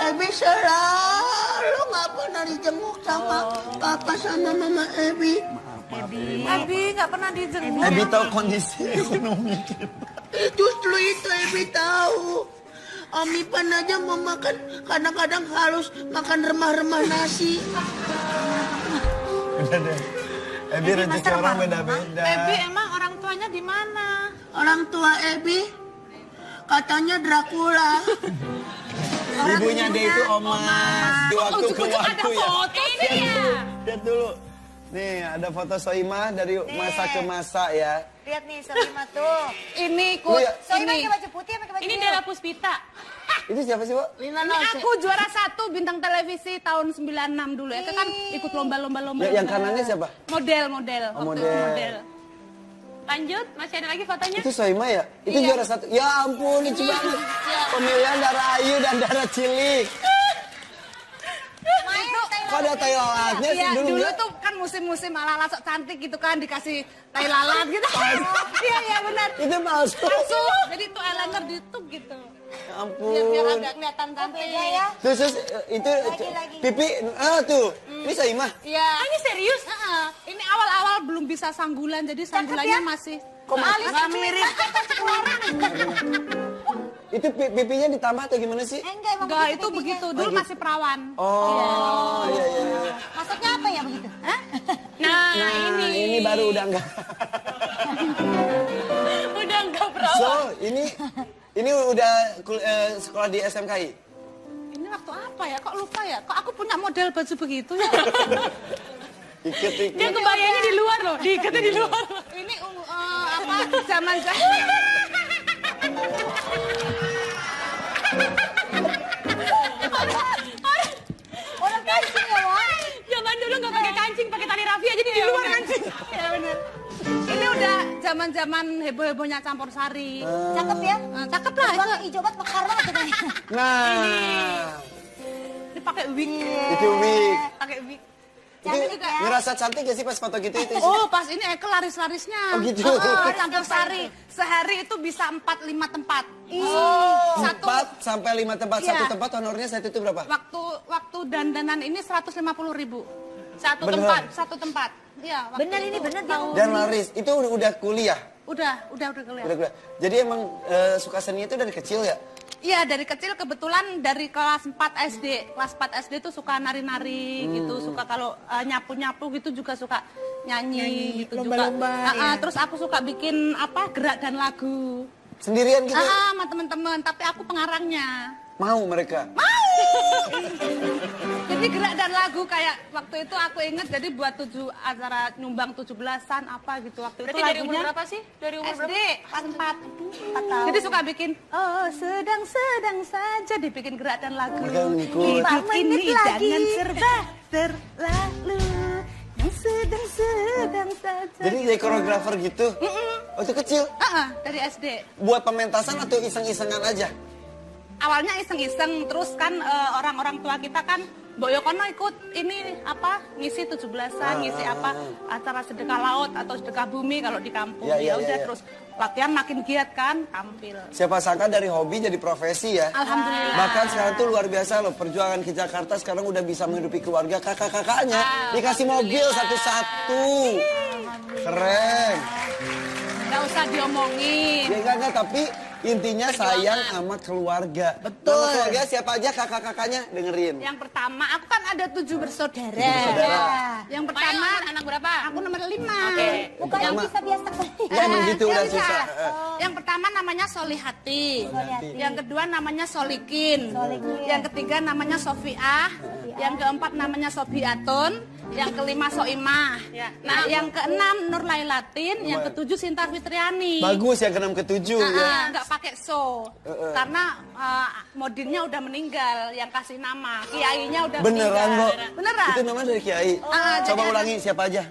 Ebi selalu nggak pernah dijenguk sama papa sama mama Ebi. Abi nggak pernah dijenguk. Ebi tahu kondisi ekonomi kita. Justru itu Ebi tahu. Om Ipan aja mau makan, kadang-kadang harus makan remah-remah nasi. Udah deh. Ebi rezeki orang beda-beda. Ebi emang orang tuanya di mana? Orang tua Ebi katanya Dracula. Ibunya dia itu Omas. Di waktu ke waktu ya. Lihat dulu. Nih ada foto Soimah dari masa ke masa ya. Lihat nih Soimah tuh. Ini Oh, iya. Soimah ini. pakai baju putih apa pakai baju Ini biru? Della Puspita. Itu siapa sih, Bu? Ini aku juara 1 bintang televisi tahun 96 dulu ya. Kan ikut lomba-lomba. Yang kanannya siapa? Model. Oh, Waktu itu model. Lanjut, masih ada lagi fotonya? Itu Soimah ya? Itu juara 1. Ya ampun, lucu banget. Pemilihan darah Ayu dan darah Cilik. Kok ada tai lalatnya sih Iya, dulu? dulu ya? tuh kan musim-musim ala-ala sok cantik gitu kan dikasih tai lalat gitu. Iya benar. Itu palsu. Palsu. Jadi tuh eyeliner ditutup gitu. Ya ampun. Biar agak kelihatan cantik. Beda ya. Terus itu pipi, tuh. Ini Soimah. Iya. Ini serius? Ini awal-awal belum bisa sanggulan, jadi sanggulannya masih. Kok nggak mirip. Itu pipinya ditambah atau gimana sih? Enggak, emang Enggak, itu begitu. Dulu masih perawan. Oh, iya. Maksudnya apa ya begitu? Hah? Nah, Nah, ini baru udah enggak. udah enggak perawan. So, ini udah sekolah di SMKI? Ini waktu apa ya? Kok lupa ya? Kok aku punya model baju begitu ya? Ikut. Dia kebayangnya di luar loh, diikatnya di luar. Ini apa? Zaman Orang kancing ya, Wak? Zaman dulu nggak pakai kancing, pakai tali rafia aja di luar kancing. Ya bener. Ini udah zaman-zaman heboh-hebohnya campur sari. Cakep ya? Cakep lah. Bang hijau banget mekar banget katanya. Nah, Ini pakai wig. itu wig. Pakai wig. Itu Cantik ya? ngerasa cantik gak sih pas foto gitu itu? Oh, pas ini Eke laris-larisnya. Oh, gitu. Campur sari. Sehari itu bisa 4-5 tempat. Oh, Satu 4 sampai 5 tempat. Iya. Satu tempat honornya saat itu berapa? waktu dandanan ini 150.000. Satu Beneran? tempat. Satu tempat. Iya, waktu Bener ini, itu. bener dia. Dan laris. Itu udah kuliah? Udah kuliah. Udah kuliah. Jadi emang suka seni itu dari kecil ya? Iya, dari kecil kebetulan dari kelas 4 SD. Kelas 4 SD tuh suka nari-nari gitu, suka kalau nyapu-nyapu gitu juga suka nyanyi gitu lomba-lomba, juga. ya. Terus aku suka bikin gerak dan lagu. Sendirian gitu? Sama teman-teman, tapi aku pengarangnya. Mau mereka? Jadi gerak dan lagu kayak waktu itu aku inget jadi buat acara nyumbang 17-an apa gitu waktu Berarti itu dari umur lagunya berapa sih? Dari umur SD berapa? kelas 4. Jadi suka bikin sedang saja dibikin gerak dan lagu. Mereka ngikut. Hidup ini menit lagi. jangan serba terlalu yang sedang saja. Jadi jadi koreografer gitu? Waktu kecil? Dari SD. Buat pementasan atau iseng-isengan aja? Awalnya iseng-iseng, terus kan orang-orang tua kita kan Mbok Yokono ikut ini ngisi 17-an, ngisi acara sedekah laut atau sedekah bumi kalau di kampung. Ya, Udah ya. terus latihan makin giat kan, tampil. Siapa sangka dari hobi jadi profesi ya? Alhamdulillah. Bahkan sekarang tuh luar biasa loh, perjuangan ke Jakarta sekarang udah bisa menghidupi keluarga kakak-kakaknya. Dikasih mobil satu-satu. Keren. Nggak usah diomongin. Ya enggak, tapi intinya sayang sama keluarga. Betul. Nama keluarga siapa aja kakak-kakaknya dengerin. Yang pertama, aku kan ada 7 bersaudara. bersaudara. Yang pertama, anak berapa? aku nomor 5. Oke. Bukan yang bisa biasa. Ya emang gitu udah bisa. susah. Yang pertama namanya Solihati. Solihati. Yang kedua namanya Solikin. Solikin. Yang ketiga namanya Sofiah. Yang keempat namanya Sobiatun. Yang kelima Soimah. Nah, yang keenam Nur Lailatin. Yang ketujuh Sinta Fitriani. Bagus yang ke-6 ke-7 ya. Nggak pakai so. Karena modinnya udah meninggal. Yang kasih nama. Kiainya udah Beneran meninggal. kok. Beneran. Itu namanya dari Kiai. Coba jadi ulangi siapa aja.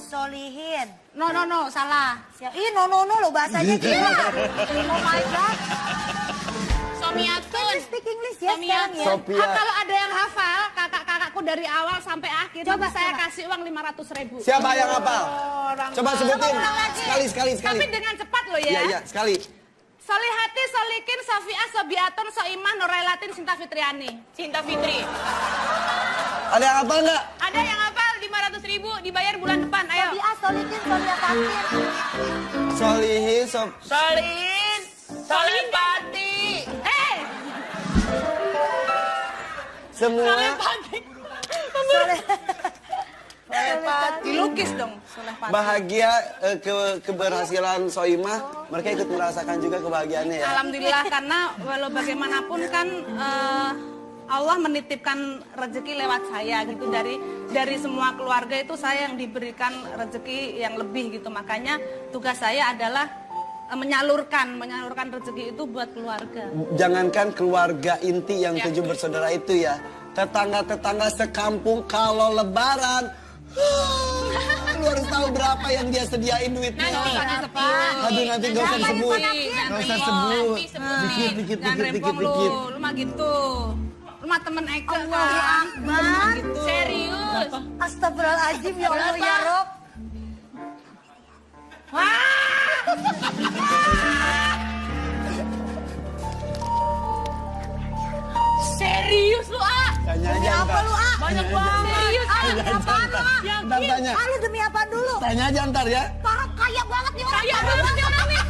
Solihin. No, salah. Ih, no lo bahasanya gila. Oh my God. Somiatun. Speak English ya sekarang ya. Sophia. Kalau ada yang hafal, kakak-kakakku dari awal sampai akhir, Coba, saya coba. kasih uang 500.000. Siapa yang hafal? Coba sebutin. Sekali. Tapi dengan cepat loh ya. Iya, sekali. Solihati, Solikin, Sofiah, Sobiatun, Soimah, Nurailatin, Sinta Fitriani. Cinta Fitri. Ada yang hafal nggak? Ada yang hafal 500.000 dibayar bulan depan. Ayo. Sobiah, Solihin, Sobiah Fatin. Solihi, Solin. Solin Pati. semua Dilukis dong, Soleh Pati. bahagia keberhasilan Soimah. Mereka ikut merasakan juga kebahagiaannya ya. Alhamdulillah, karena walau bagaimanapun kan Allah menitipkan rezeki lewat saya gitu, dari semua keluarga itu saya yang diberikan rezeki yang lebih gitu. Makanya tugas saya adalah menyalurkan rezeki itu buat keluarga. Jangankan keluarga inti yang 7 bersaudara itu ya, tetangga-tetangga sekampung kalau lebaran, lu harus tahu berapa yang dia sediain duitnya. Aduh, nanti gak usah disebut. Gak usah sebut. Dikit. Lu mah gitu. Lu mah temen Eka. Allahu Akbar. Gitu. Serius. Astagfirullahaladzim ya Allah ya Rob. Serius lu, A. Tanya Demi aja apa ntar. lu ah? Banyak banget. Serius. Tanya aja Apaan lu ah? Ntar tanya. Ah lu demi apa dulu? Tanya aja ntar ya. Parah kaya banget nih orang. Kaya banget ya orang nih.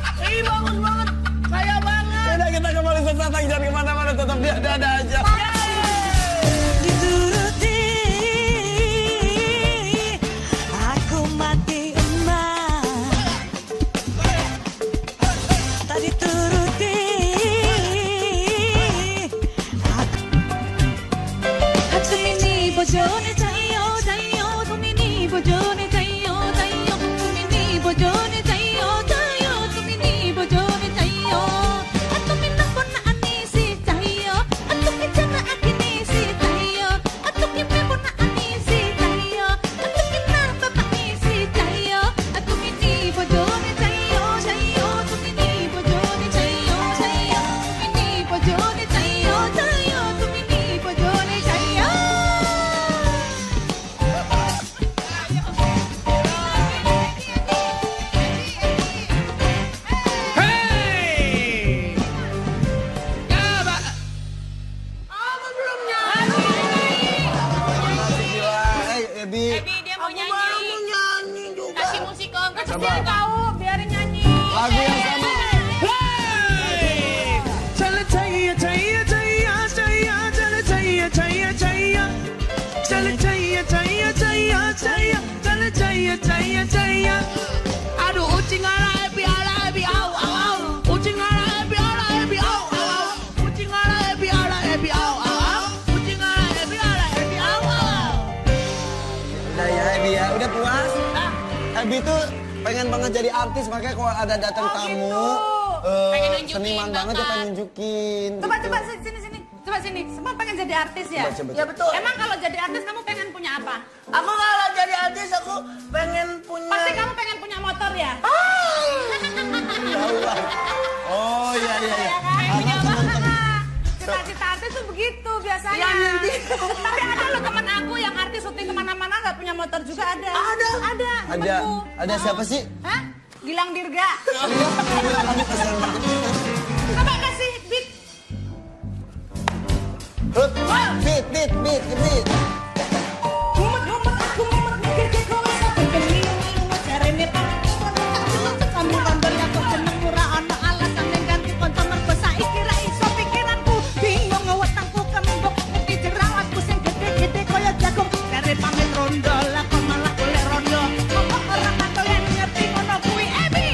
Bagus banget. Kaya banget. Udah kita kembali sesaat lagi, jangan kemana-mana, tetap di ada aja. Dituruti, aku mati emak. Tak dituruti, aku mini bojone jayo jayo, tu mini bojone jayo jayo, tu mini bojone jayo jayo, tu mini bojone jayo. jaya jaya jaya. Aduh ucing ala ebi au au au. Ucing ala ebi au au. Ucing ala ebi au au. Ucing ala ebi au au. Udah ya Ebi ya, udah puas? Ebi tuh pengen banget jadi artis, makanya kalau ada datang tamu, Pengen nunjukin seniman banget ya pengen nunjukin. Coba gitu. sini. Coba sini. Semua pengen jadi artis ya? Coba. Ya betul. Emang kalau jadi artis kamu pengen punya apa? Aku kalau jadi artis aku pengen punya. Pasti kamu pengen punya motor ya? Tahu lah. Oh iya. Karena teman-teman. Cita-cita artis tuh begitu biasanya. Ya, nanti. Tapi ada loh teman aku yang artis syuting kemana-mana nggak punya motor juga ada. Ada. temanku. Ada siapa sih? Hah? Gilang Dirga. Coba kasih beat. Beat. Mumet aku mumet mikir kau bisa berkeliling rumah carane kamu gambarnya kok seneng murah ana alasan yang ganti konco mergo saiki ra iso pikiranku bingung ngewetangku kemembok iki jerawatku sing gede-gede kaya jagung kare pamit rondo lah kok malah golek rondo kok ora katoyan ngerti ngono kuwi Ebi.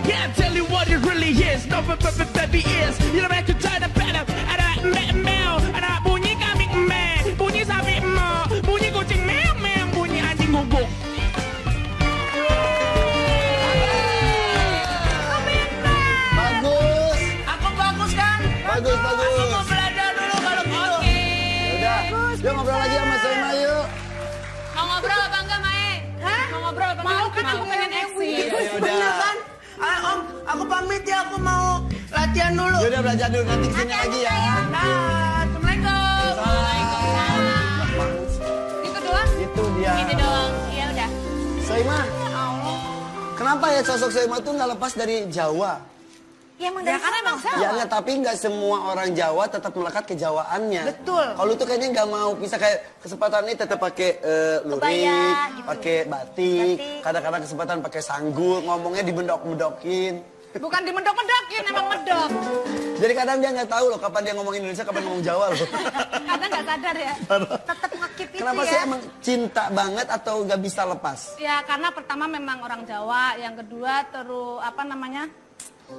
Yeah, tell you what it really is. No, baby is. You know, I can try to better. Ada meow. Ada bunyi kambing meh. Bunyi sapi mo. Bunyi kucing meow. Bunyi anjing guguk. Bagus. Aku bagus kan? Bagus. Aku mau belajar dulu kalau gitu. Udah, yuk ngobrol lagi sama Soima yuk. Mau ngobrol apa enggak, Mae? Hah? Mau ngobrol apa Mau enggak? kan aku pengen eksis. Bener kan? Om, aku pamit ya, aku mau latihan dulu. Yaudah belajar dulu, nanti kesini lagi ya. Nah, Assalamualaikum. Gitu doang. Itu dia. Gitu doang. Iya udah. Soima, kenapa ya sosok Soima tuh nggak lepas dari Jawa? Ya emang Ya dari karena sana. emang Jawa. Ya nggak, tapi nggak semua orang Jawa tetap melekat ke Jawaannya. Betul. Kalau lu tuh kayaknya nggak mau bisa kayak kesempatan ini tetap pakai lurik, Kebaya, gitu. pakai batik, Batik. kadang-kadang kesempatan pakai sanggul, ngomongnya dibendok-bedokin. Bukan di medok-medokin, emang medok. Jadi kadang dia nggak tahu loh kapan dia ngomong Indonesia, kapan ngomong Jawa loh. Kadang nggak sadar ya. Tetap ngekip itu Kenapa ya. sih emang cinta banget atau nggak bisa lepas? Ya karena pertama memang orang Jawa, yang kedua terus apa namanya?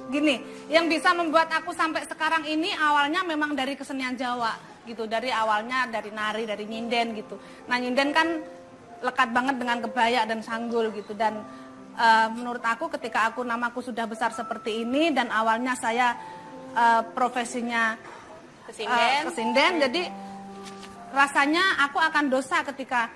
Gini, yang bisa membuat aku sampai sekarang ini awalnya memang dari kesenian Jawa gitu. Dari awalnya dari nari, dari nyinden gitu. Nah, nyinden kan lekat banget dengan kebaya dan sanggul gitu. Dan menurut aku ketika namaku sudah besar seperti ini dan awalnya saya profesinya kesinden, jadi rasanya aku akan dosa ketika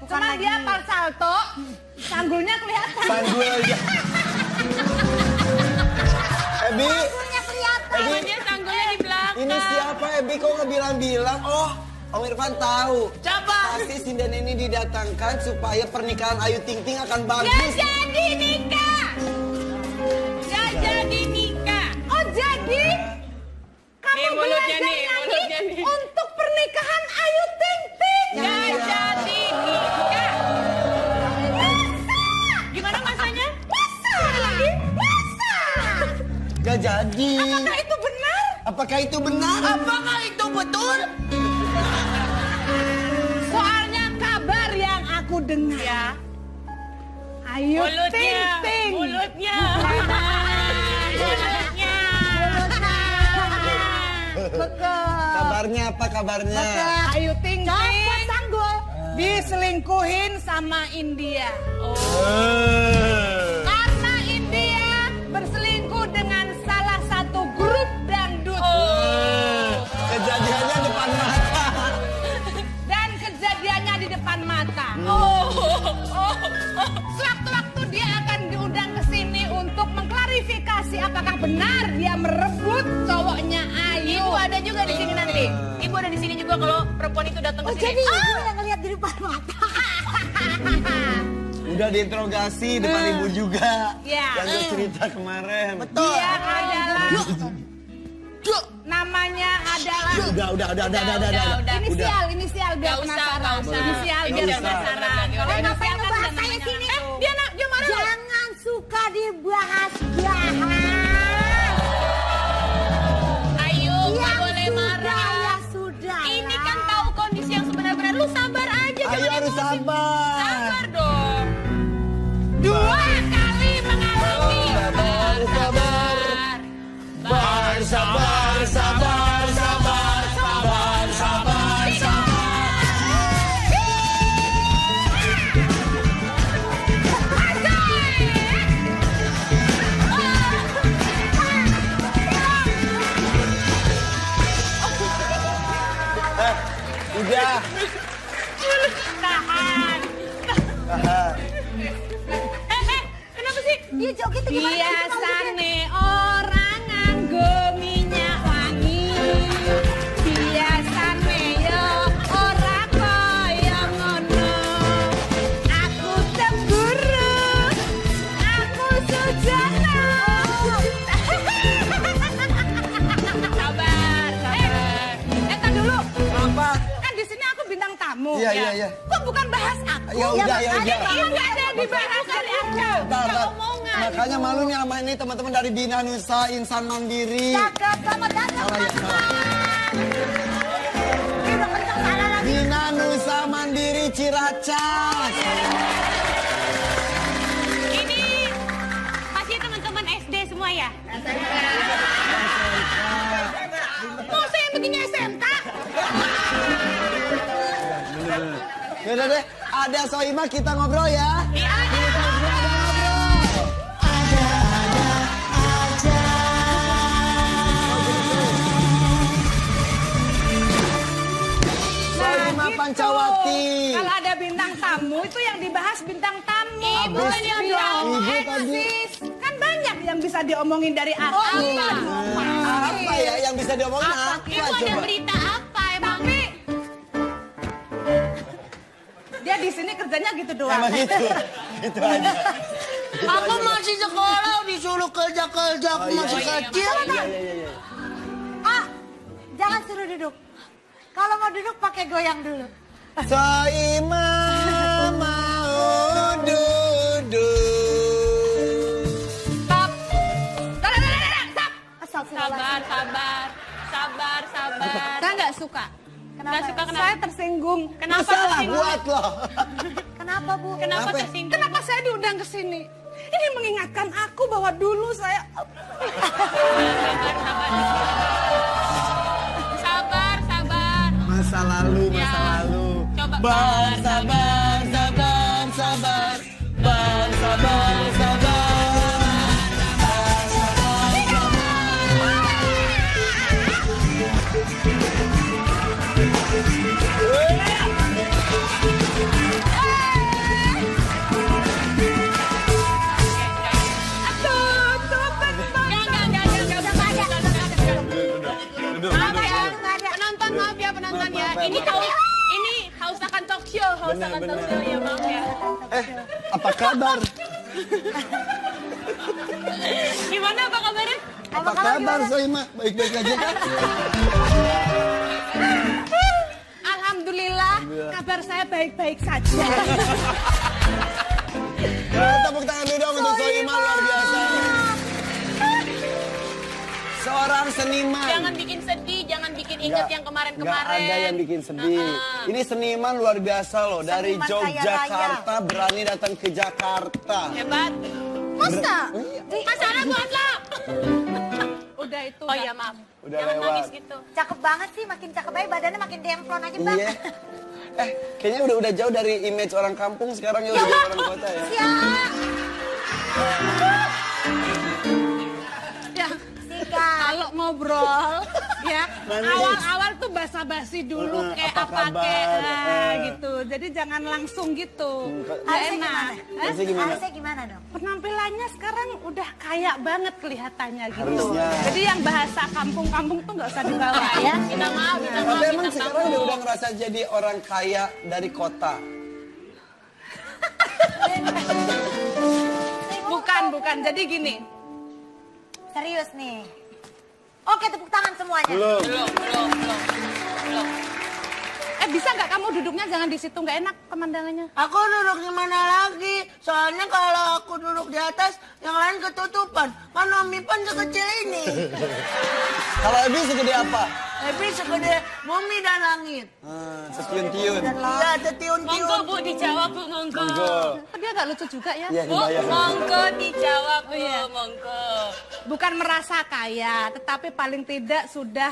Cuma dia pal salto, sanggulnya kelihatan. Sanggulnya. Ebi. Sanggulnya kelihatan. Dia sanggulnya di belakang. Ini siapa Ebi? Kok nggak bilang-bilang? Oh, Om Irfan tahu. Coba. Pasti sinden ini didatangkan supaya pernikahan Ayu Ting Ting akan bagus. Gak jadi nikah. Gak jadi nikah. Oh jadi kamu mulutnya belajar nih, mulutnya nyanyi nih. untuk pernikahan Ayu Ting Ting. Gak jadi nikah. Gimana masanya? Masa? Masa? Gak jadi. Apakah itu benar? Apakah itu benar? Apakah itu betul? Soalnya kabar yang aku dengar. Ya. Ayu Ting Ting. Mulutnya. Kabarnya apa kabarnya? Ayu Ting Ting diselingkuhin sama India. Karena India berselingkuh dengan salah satu grup dangdut. Kejadiannya depan mata. Dan kejadiannya di depan mata. Sewaktu-waktu dia akan diundang ke sini untuk mengklarifikasi apakah benar dia merebut cowoknya Ayu. Ibu ada juga di sini nanti. Ibu ada di sini juga kalau perempuan itu datang ke Oh sini. jadi ibu yang ngeliat di depan mata. Udah diinterogasi depan ibu juga. Ya. Yang gue cerita kemarin. Betul. Dia adalah namanya adalah inisial biar Gak usah, penasaran. gak usah. Inisial Gak biar usah. penasaran. Kalau Eh, ngapain inisial kan ngebahas namanya. saya sini? Dia mana? Jangan suka dibahas-bahas. Ayo, gak Yang boleh sudah, marah. ya sudah. Ini kan tahu kondisi yang sebenar-benar. Lu sabar aja. Ayo jangan harus emosi. sabar. Sabar dong. 2 kali mengalami. Sabar, sabar. Sabar. Sabar, sabar, sabar, sabar, sabar, sabar. Udah. Tahan. Kenapa sih? Dia joget itu gimana? Biasane orang nganggo minyak wangi. Biasane yo ora kaya ngono. Aku cemburu. Aku sujana. Sabar, sabar. Entar dulu. Apa? Kan di sini aku bintang tamu. Iya, iya, iya. Kok bukan bahas aku? Ya udah, ya udah. Ini nggak ada dibahas dari aku. Bentar. Makanya malu nih sama ini teman-teman dari Bina Nusa Insan Mandiri. Cakep, selamat datang. Salah ya, salah. Ini udah kencang salah lagi. Bina Nusa Mandiri Ciracas. Ini pasti teman-teman SD semua ya? Mau saya begini SMK? Yaudah deh, ada Soima kita ngobrol ya. Soima Pancawati. Kalau ada bintang tamu itu yang dibahas bintang tamu. Ibu kan yang bilang. Ibu tadi. Kan banyak yang bisa diomongin dari aku. Apa ya yang bisa diomongin apa Ibu ada coba? berita apa emang? Tapi dia di sini kerjanya gitu doang. Emang gitu. Gitu aja. Aku masih sekolah disuruh kerja-kerja, aku masih kecil. Ah, jangan suruh duduk. Kalau mau duduk pakai goyang dulu. Soima mau duduk. Stop. Stop. Astagfirullah. Sabar. Saya nggak suka. Nggak suka kenapa? Saya tersinggung. Kenapa Masalah tersinggung? buat lo. Kenapa, Bu? Kenapa Kenapa? tersinggung? Kenapa saya diundang ke sini? Ini mengingatkan aku bahwa dulu saya Sabar. Masa lalu. Coba. Bersabar. sama Tokyo ya maaf ya. Apa kabar? Gimana apa kabarnya? Apa kabar Soima? Baik-baik aja kan? Alhamdulillah, kabar saya baik-baik saja. Tepuk tangan dulu dong untuk Soima, luar biasa. Seorang seniman. Jangan bikin sedih, jangan bikin inget yang kemarin-kemarin. Nggak ada yang bikin sedih. Ini seniman luar biasa loh. Dari Seniman kaya Yogyakarta berani datang ke Jakarta. Hebat. Masa? Masalah buat lo. Udah itu. Oh ya maaf. Udah Jangan lewat. nangis gitu. Cakep banget sih, makin cakep aja badannya makin demplon aja bang. Iya. Kayaknya udah jauh dari image orang kampung sekarang ya udah jadi orang kota ya. Siap. Ya, Sikat. kalau ngobrol ya Manis. awal-awal tuh basa-basi dulu kayak apa apa kabar? kayak gitu. Jadi jangan langsung gitu. Nggak Harusnya enak. gimana? Harusnya gimana? Harusnya gimana dong? Penampilannya sekarang udah kaya banget kelihatannya gitu. Harusnya. Jadi yang bahasa kampung-kampung tuh nggak usah dibawa ya. Kita maaf, kita maaf. Tapi emang Kita sekarang tahu. udah ngerasa jadi orang kaya dari kota. Bukan. Jadi gini. Serius nih. Oke, tepuk tangan semuanya. Belum. Belum. Bisa nggak kamu duduknya jangan di situ, nggak enak pemandangannya. Aku duduk di mana lagi? Soalnya kalau aku duduk di atas, yang lain ketutupan. Kan Om Ipan sekecil ini. Kalau Ebi segede apa? Tapi segede bumi dan langit. Setiun-tiun. Iya, Monggo setiun-tiun. Bu dijawab Bu, monggo. Monggo. Oh, dia nggak lucu juga ya. Iya, Bu, dibayar. monggo dijawab Bu, monggo. Bukan merasa kaya, tetapi paling tidak sudah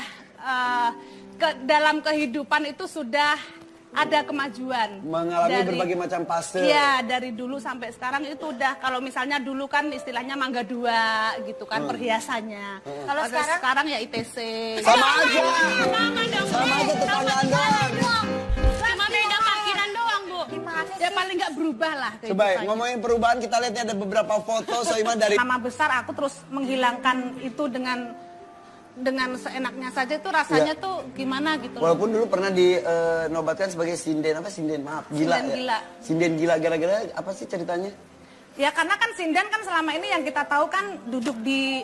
dalam kehidupan itu sudah ada kemajuan. Mengalami berbagai macam fase. Iya, dari dulu sampai sekarang itu udah, kalau misalnya dulu kan istilahnya mangga dua gitu kan perhiasannya. Kalau sekarang ya ITC. Sama aja. Sama dong. Sama aja tetanggaan doang. Cuma beda parkiran doang Bu. Gimana Ya sih? paling nggak berubah lah Coba kehidupannya. ngomongin perubahan, kita lihat nih ada beberapa foto Soima dari Nama besar aku terus menghilangkan itu dengan seenaknya saja itu rasanya Ya. tuh gimana gitu loh. walaupun dulu pernah dinobatkan sebagai sinden maaf gila Sinden ya. gila. Sinden gila gara-gara apa sih ceritanya? Ya karena kan sinden kan selama ini yang kita tahu kan duduk di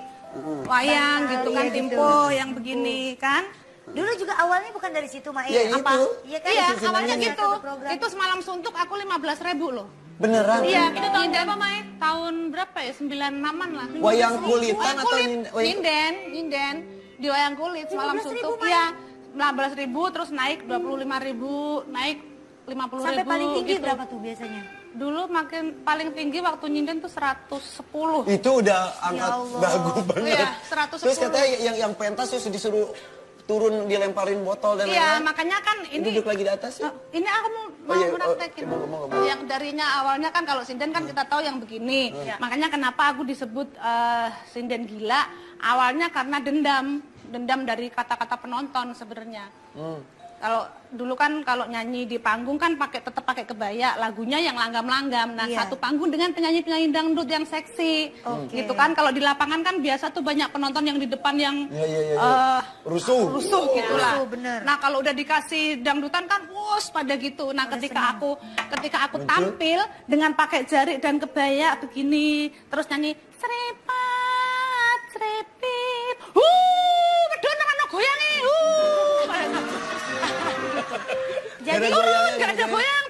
wayang gitu kan, iya, timpo yang begini kan. Dulu juga awalnya bukan dari situ, Mak. Iya, Apa? itu. Iya kan? Iya, itu awalnya sindennya. gitu. Satu program. Itu semalam suntuk aku 15.000 loh. Beneran? Iya, itu tahun berapa, Mai? Tahun berapa ya? 96-an lah. Wayang kulitan Wayang atau kulit, wayang- nyinden di wayang kulit semalam 15.000, suntuk. Mai? Iya, 15.000 terus naik 25.000, naik 50.000. Sampai paling tinggi gitu. berapa tuh biasanya? Dulu makin paling tinggi waktu nyinden tuh 110. Itu udah angkat Allah. bagus banget. Iya, 110. Terus katanya yang pentas terus disuruh turun dilemparin botol dan Iya, lain-lain. makanya kan ini Duduk lagi di atas ya? ini aku mau iya, praktekin. mau. Yang darinya awalnya kan kalau sinden kan kita tahu yang begini. Makanya kenapa aku disebut sinden gila? Awalnya karena dendam dari kata-kata penonton sebenarnya. Kalau dulu kan kalau nyanyi di panggung kan tetap pakai kebaya, lagunya yang langgam-langgam. Nah, Iya. satu panggung dengan penyanyi-penyanyi dangdut yang seksi. Oke. Gitu kan. Kalau di lapangan kan biasa tuh banyak penonton yang di depan yang Iya. Rusuh. rusuh gitu lah. Rusuh, bener. Nah, kalau udah dikasih dangdutan kan wos pada gitu. Nah, ketika aku tampil dengan pakai jari dan kebaya begini, terus nyanyi seripat, seripit. Medon mana goyangi. Jadi goyangnya, nggak ada goyang,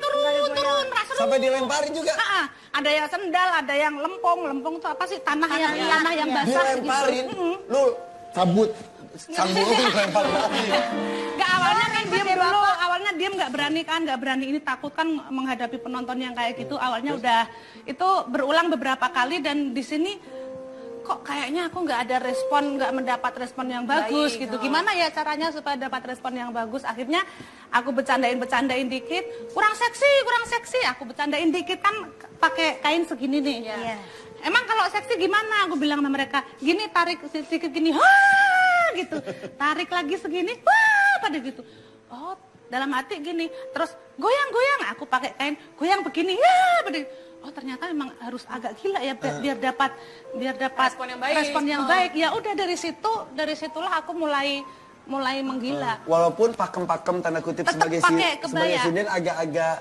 turun, rasa Sampai dilemparin juga. ada yang sendal, ada yang lempong tuh apa sih tanah yang basah Dilemparin. gitu. Lu cabut. Sambung lempar lagi. Nggak, awalnya kan diem dulu, awalnya diem nggak berani ini takut kan menghadapi penonton yang kayak gitu. Awalnya udah itu berulang beberapa kali dan di sini kok kayaknya aku nggak ada respon, nggak mendapat respon yang bagus gitu. Gimana ya caranya supaya dapat respon yang bagus? Akhirnya aku bercandain dikit, kurang seksi. Aku bercandain dikit kan pakai kain segini nih. Iya. Emang kalau seksi gimana? Aku bilang sama mereka, gini tarik sedikit gini, wah gitu. Tarik lagi segini, wah pada gitu. Oh, dalam hati gini. Terus goyang, aku pakai kain, goyang begini, ya pada gitu. Oh ternyata memang harus agak gila ya biar dapat Respon yang baik. respon yang baik. Ya udah dari situlah aku mulai mulai menggila. Walaupun pakem-pakem tanda kutip Tetep sebagai pakai kebaya. sebagai sinden agak-agak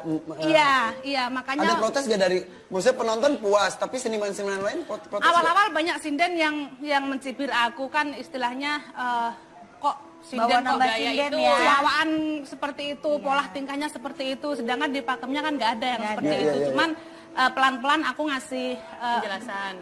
Iya, makanya ada protes gak dari maksudnya penonton puas tapi seniman-seniman lain protes awal-awal banyak sinden yang mencibir aku kan istilahnya kok sinden Bawa kok nambah gaya sinden itu ya. bawaan seperti itu, pola tingkahnya seperti itu, sedangkan di pakemnya kan nggak ada yang seperti ada. itu. Iya. Cuman pelan-pelan aku ngasih Penjelasan.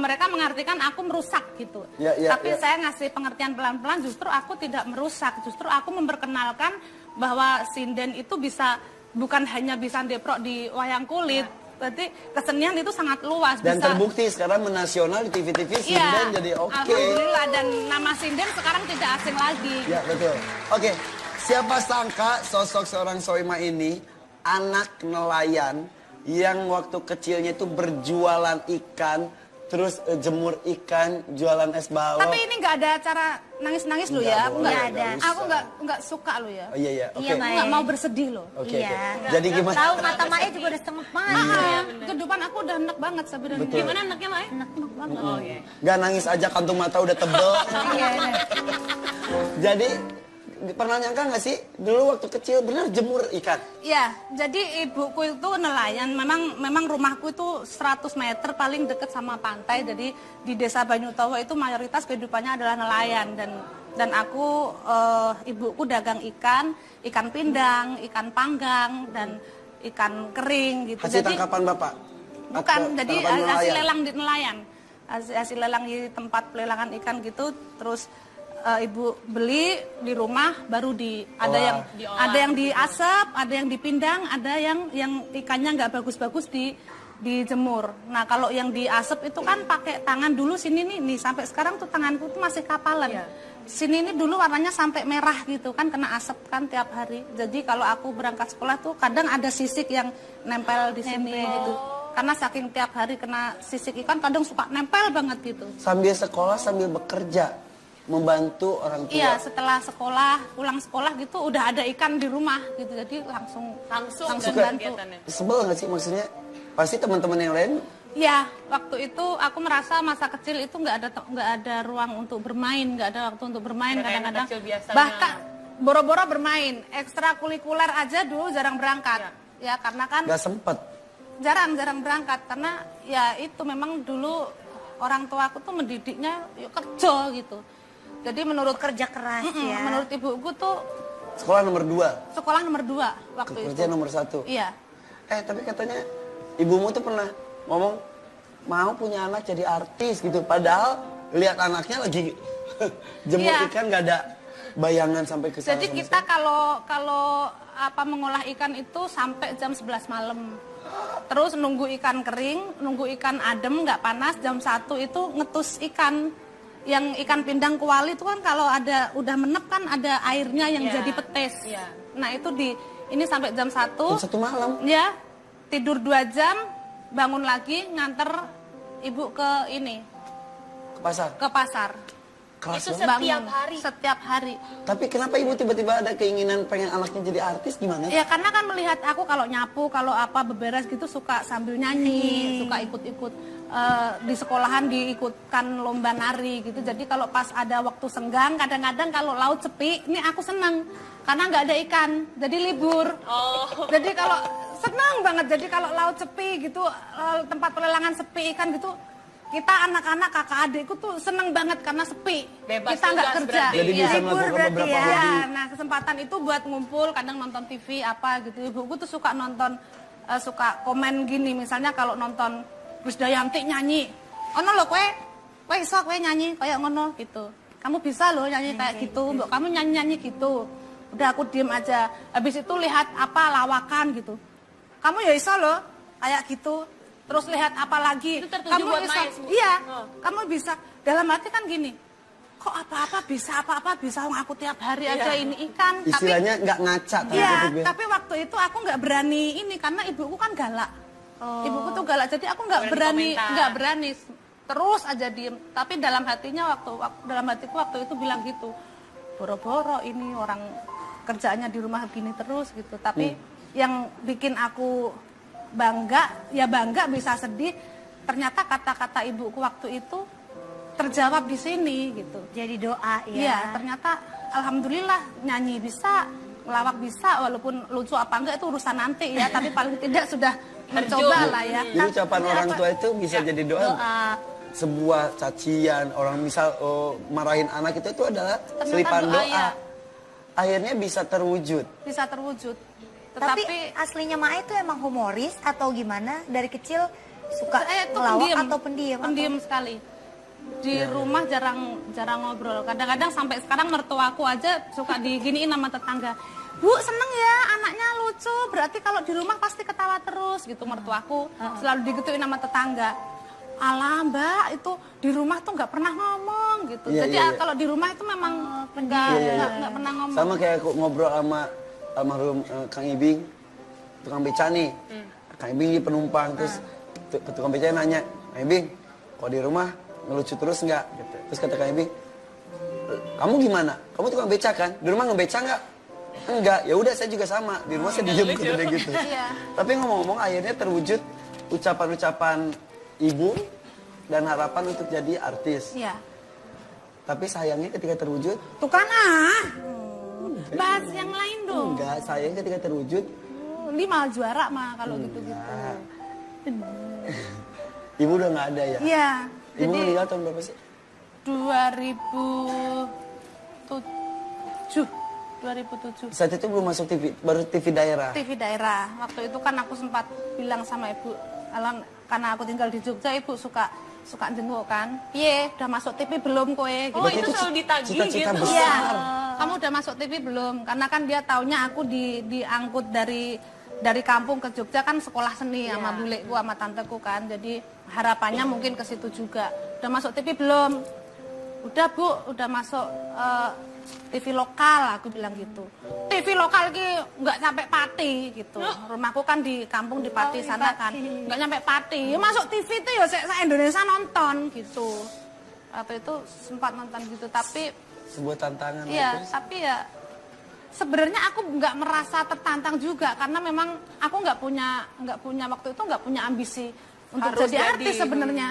mereka mengartikan aku merusak gitu. Tapi saya ngasih pengertian pelan-pelan, justru aku tidak merusak, justru aku memperkenalkan bahwa sinden itu bisa bukan hanya bisa deprok di wayang kulit. Berarti kesenian itu sangat luas. Dan bisa, terbukti sekarang menasional di TV-TV sinden jadi oke. Alhamdulillah, dan nama sinden sekarang tidak asing lagi. Ya betul. Oke, siapa sangka sosok seorang Soimah ini anak nelayan yang waktu kecilnya itu berjualan ikan, terus jemur ikan, jualan es balok. Tapi ini nggak ada cara nangis-nangis lo ya. Aku boleh, nggak nggak aku nggak suka lo ya. Oh iya, oke. Iya, Aku nggak mau bersedih lo. Oke. Iya. Jadi gimana? Tahu mata Mae juga udah setengah mati. Kehidupan aku udah enak banget sebenarnya. Betul. Gimana anaknya, Mai? Enak banget. Oh, iya. Gak nangis aja kantung mata udah tebel. Iya. Jadi pernah nyangka nggak sih dulu waktu kecil benar jemur ikan? Iya, jadi ibuku itu nelayan. Memang rumahku itu 100 meter paling deket sama pantai. Jadi di desa Banyutowo itu mayoritas kehidupannya adalah nelayan dan aku ibuku dagang ikan pindang, ikan panggang dan ikan kering gitu. Hasil Jadi tangkapan Bapak? bukan, Atau jadi tangkapan hasil nelayan? lelang di nelayan. Hasil lelang di tempat pelelangan ikan gitu, terus ibu beli di rumah baru ada yang diasap, ada yang dipindang, ada yang ikannya nggak bagus-bagus dijemur. Nah kalau yang diasap itu kan pakai tangan dulu sini nih sampai sekarang tuh tanganku tuh masih kapalan. Sini ini dulu warnanya sampai merah gitu kan, kena asap kan tiap hari. Jadi kalau aku berangkat sekolah tuh kadang ada sisik yang nempel di sini gitu. Karena saking tiap hari kena sisik ikan kadang suka nempel banget gitu. Sambil sekolah sambil bekerja membantu orang tua. Iya, setelah pulang sekolah gitu udah ada ikan di rumah gitu. Jadi langsung bantu. Sebel nggak sih maksudnya? Pasti teman-teman yang lain. Ya, waktu itu aku merasa masa kecil itu nggak ada ruang untuk bermain, nggak ada waktu untuk bermain kadang-kadang. Bahkan boro-boro bermain, ekstrakurikuler aja dulu jarang berangkat. Ya, karena kan Nggak sempet. jarang berangkat karena ya itu memang dulu orang tua aku tuh mendidiknya yuk kerja gitu. Jadi menurut Kerja keras ya. menurut ibuku tuh Sekolah nomor 2. sekolah nomor 2 waktu itu. Kerja nomor 1. Iya. Tapi katanya ibumu tuh pernah ngomong mau punya anak jadi artis gitu. Padahal lihat anaknya lagi jemur Iya. ikan nggak ada bayangan sampai ke sana. Jadi kita kalau mengolah ikan itu sampai jam 11 malam. Terus nunggu ikan kering, nunggu ikan adem nggak panas, jam 1 itu ngetus ikan. Yang ikan pindang kuali itu kan kalau udah menep kan ada airnya yang jadi petis. Nah itu ini sampai jam 1. Jam 1 malam. Ya, tidur 2 jam, bangun lagi nganter ibu ke pasar. Keras Itu banget. Setiap hari. Tapi kenapa ibu tiba-tiba ada keinginan pengen anaknya jadi artis gimana? Ya karena kan melihat aku kalau nyapu, kalau beberes gitu suka sambil nyanyi, suka ikut-ikut di sekolahan diikutkan lomba nari gitu. Jadi kalau pas ada waktu senggang, kadang-kadang kalau laut sepi, ini aku senang karena nggak ada ikan, jadi libur. Jadi kalau senang banget. Jadi kalau laut sepi gitu, tempat pelelangan sepi ikan gitu. Kita anak-anak kakak adikku tuh seneng banget karena sepi. Bebas kita nggak tugas kerja. berarti. Jadi bisa melakukan beberapa hobi. Ya, nah kesempatan itu buat ngumpul, kadang nonton TV apa gitu. Ibuku tuh suka nonton, suka komen gini, misalnya kalau nonton Krisdayanti nyanyi, ono lo kue iso kue nyanyi kayak ngono gitu. Kamu bisa loh nyanyi kayak gitu, mbok kamu nyanyi gitu. Udah aku diem aja. Habis itu lihat lawakan gitu. Kamu ya iso loh kayak gitu. Terus lihat apa lagi? Itu tertuju Kamu buat bisa, main semua. iya, kamu bisa. Dalam hati kan gini, kok apa-apa bisa, wong aku tiap hari aja ini ikan. Istilahnya nggak ngaca. Iya, tapi waktu itu aku nggak berani ini karena ibuku kan galak. Ibuku tuh galak, jadi aku nggak berani. Terus aja diem. Tapi dalam hatiku waktu itu bilang gitu, boro-boro ini orang kerjaannya di rumah begini terus gitu. Tapi yang bikin aku bangga bisa sedih. Ternyata kata-kata ibuku waktu itu terjawab di sini gitu. Jadi doa ya. Iya, ternyata alhamdulillah nyanyi bisa, ngelawak bisa, walaupun lucu apa enggak itu urusan nanti ya, tapi paling tidak sudah mencoba lah ya. Jadi ucapan orang tua itu bisa jadi doa. Sebuah cacian, orang misal marahin anak itu adalah Ternyata selipan doa, doa. ya. Akhirnya bisa terwujud. Bisa terwujud. Tapi Tetapi aslinya Mae itu emang humoris atau gimana? Dari kecil suka saya itu ngelawak pendiam, atau pendiam? pendiam sekali. Di rumah jarang ngobrol. Kadang-kadang sampai sekarang mertuaku aja suka diginiin sama tetangga. Bu, seneng ya anaknya lucu, berarti kalau di rumah pasti ketawa terus gitu. Mertuaku selalu digituin sama tetangga. Alah Mbak, itu di rumah tuh nggak pernah ngomong gitu. Iya, Jadi iya, iya. kalau di rumah itu memang nggak pernah ngomong. Sama kayak aku ngobrol sama almarhum Kang Ibing, tukang beca nih. Kang Ibing di penumpang, terus tukang beca nanya, Kang Ibing, kalau di rumah ngelucu terus nggak? Gitu. Terus kata Kang Ibing, kamu gimana? Kamu tukang beca kan? Di rumah ngebeca nggak? Enggak, ya udah saya juga sama. Di rumah saya diem gitu. Iya. Tapi ngomong-ngomong akhirnya terwujud ucapan-ucapan ibu dan harapan untuk jadi artis. Iya. Tapi sayangnya ketika terwujud, Tuh kan bahas yang lain dong. enggak, sayang ketika terwujud, Ini malah juara mah kalau gitu-gitu. ibu udah nggak ada ya. Iya. Ibu Jadi meninggal tahun berapa sih? 2007. Saat itu belum masuk TV, baru TV daerah. TV daerah. Waktu itu kan aku sempat bilang sama ibu, Alan, karena aku tinggal di Jogja, ibu suka jenguk kan. Piye, udah masuk TV belum kowe? Gitu. Oh, itu selalu ditagih cita-cita gitu. besar. Iya. Kamu udah masuk TV belum? Karena kan dia taunya aku diangkut dari kampung ke Jogja kan sekolah seni sama buleku sama tanteku kan. Jadi harapannya mungkin ke situ juga. Udah masuk TV belum? Udah Bu, udah masuk TV lokal, aku bilang gitu. TV lokal ki nggak sampai Pati gitu. Rumahku kan di kampung di Pati sana kan, nggak nyampe Pati. Ya masuk TV itu ya se-Indonesia nonton gitu. Waktu itu sempat nonton gitu, tapi Sebuah tantangan. iya, terus. tapi ya sebenarnya aku nggak merasa tertantang juga karena memang aku nggak punya waktu itu nggak punya ambisi untuk Harus jadi artis jadi. sebenarnya.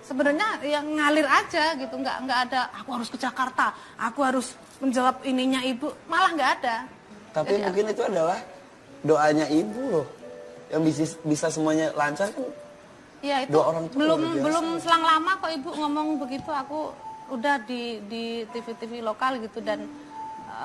Sebenarnya yang ngalir aja gitu, nggak ada aku harus ke Jakarta, aku harus menjawab ininya ibu, malah nggak ada. Tapi mungkin itu adalah doanya ibu loh, yang bisa semuanya lancar kan. Ya itu Dua orang tua luar biasa. belum selang lama kok ibu ngomong begitu, aku udah di TV lokal gitu dan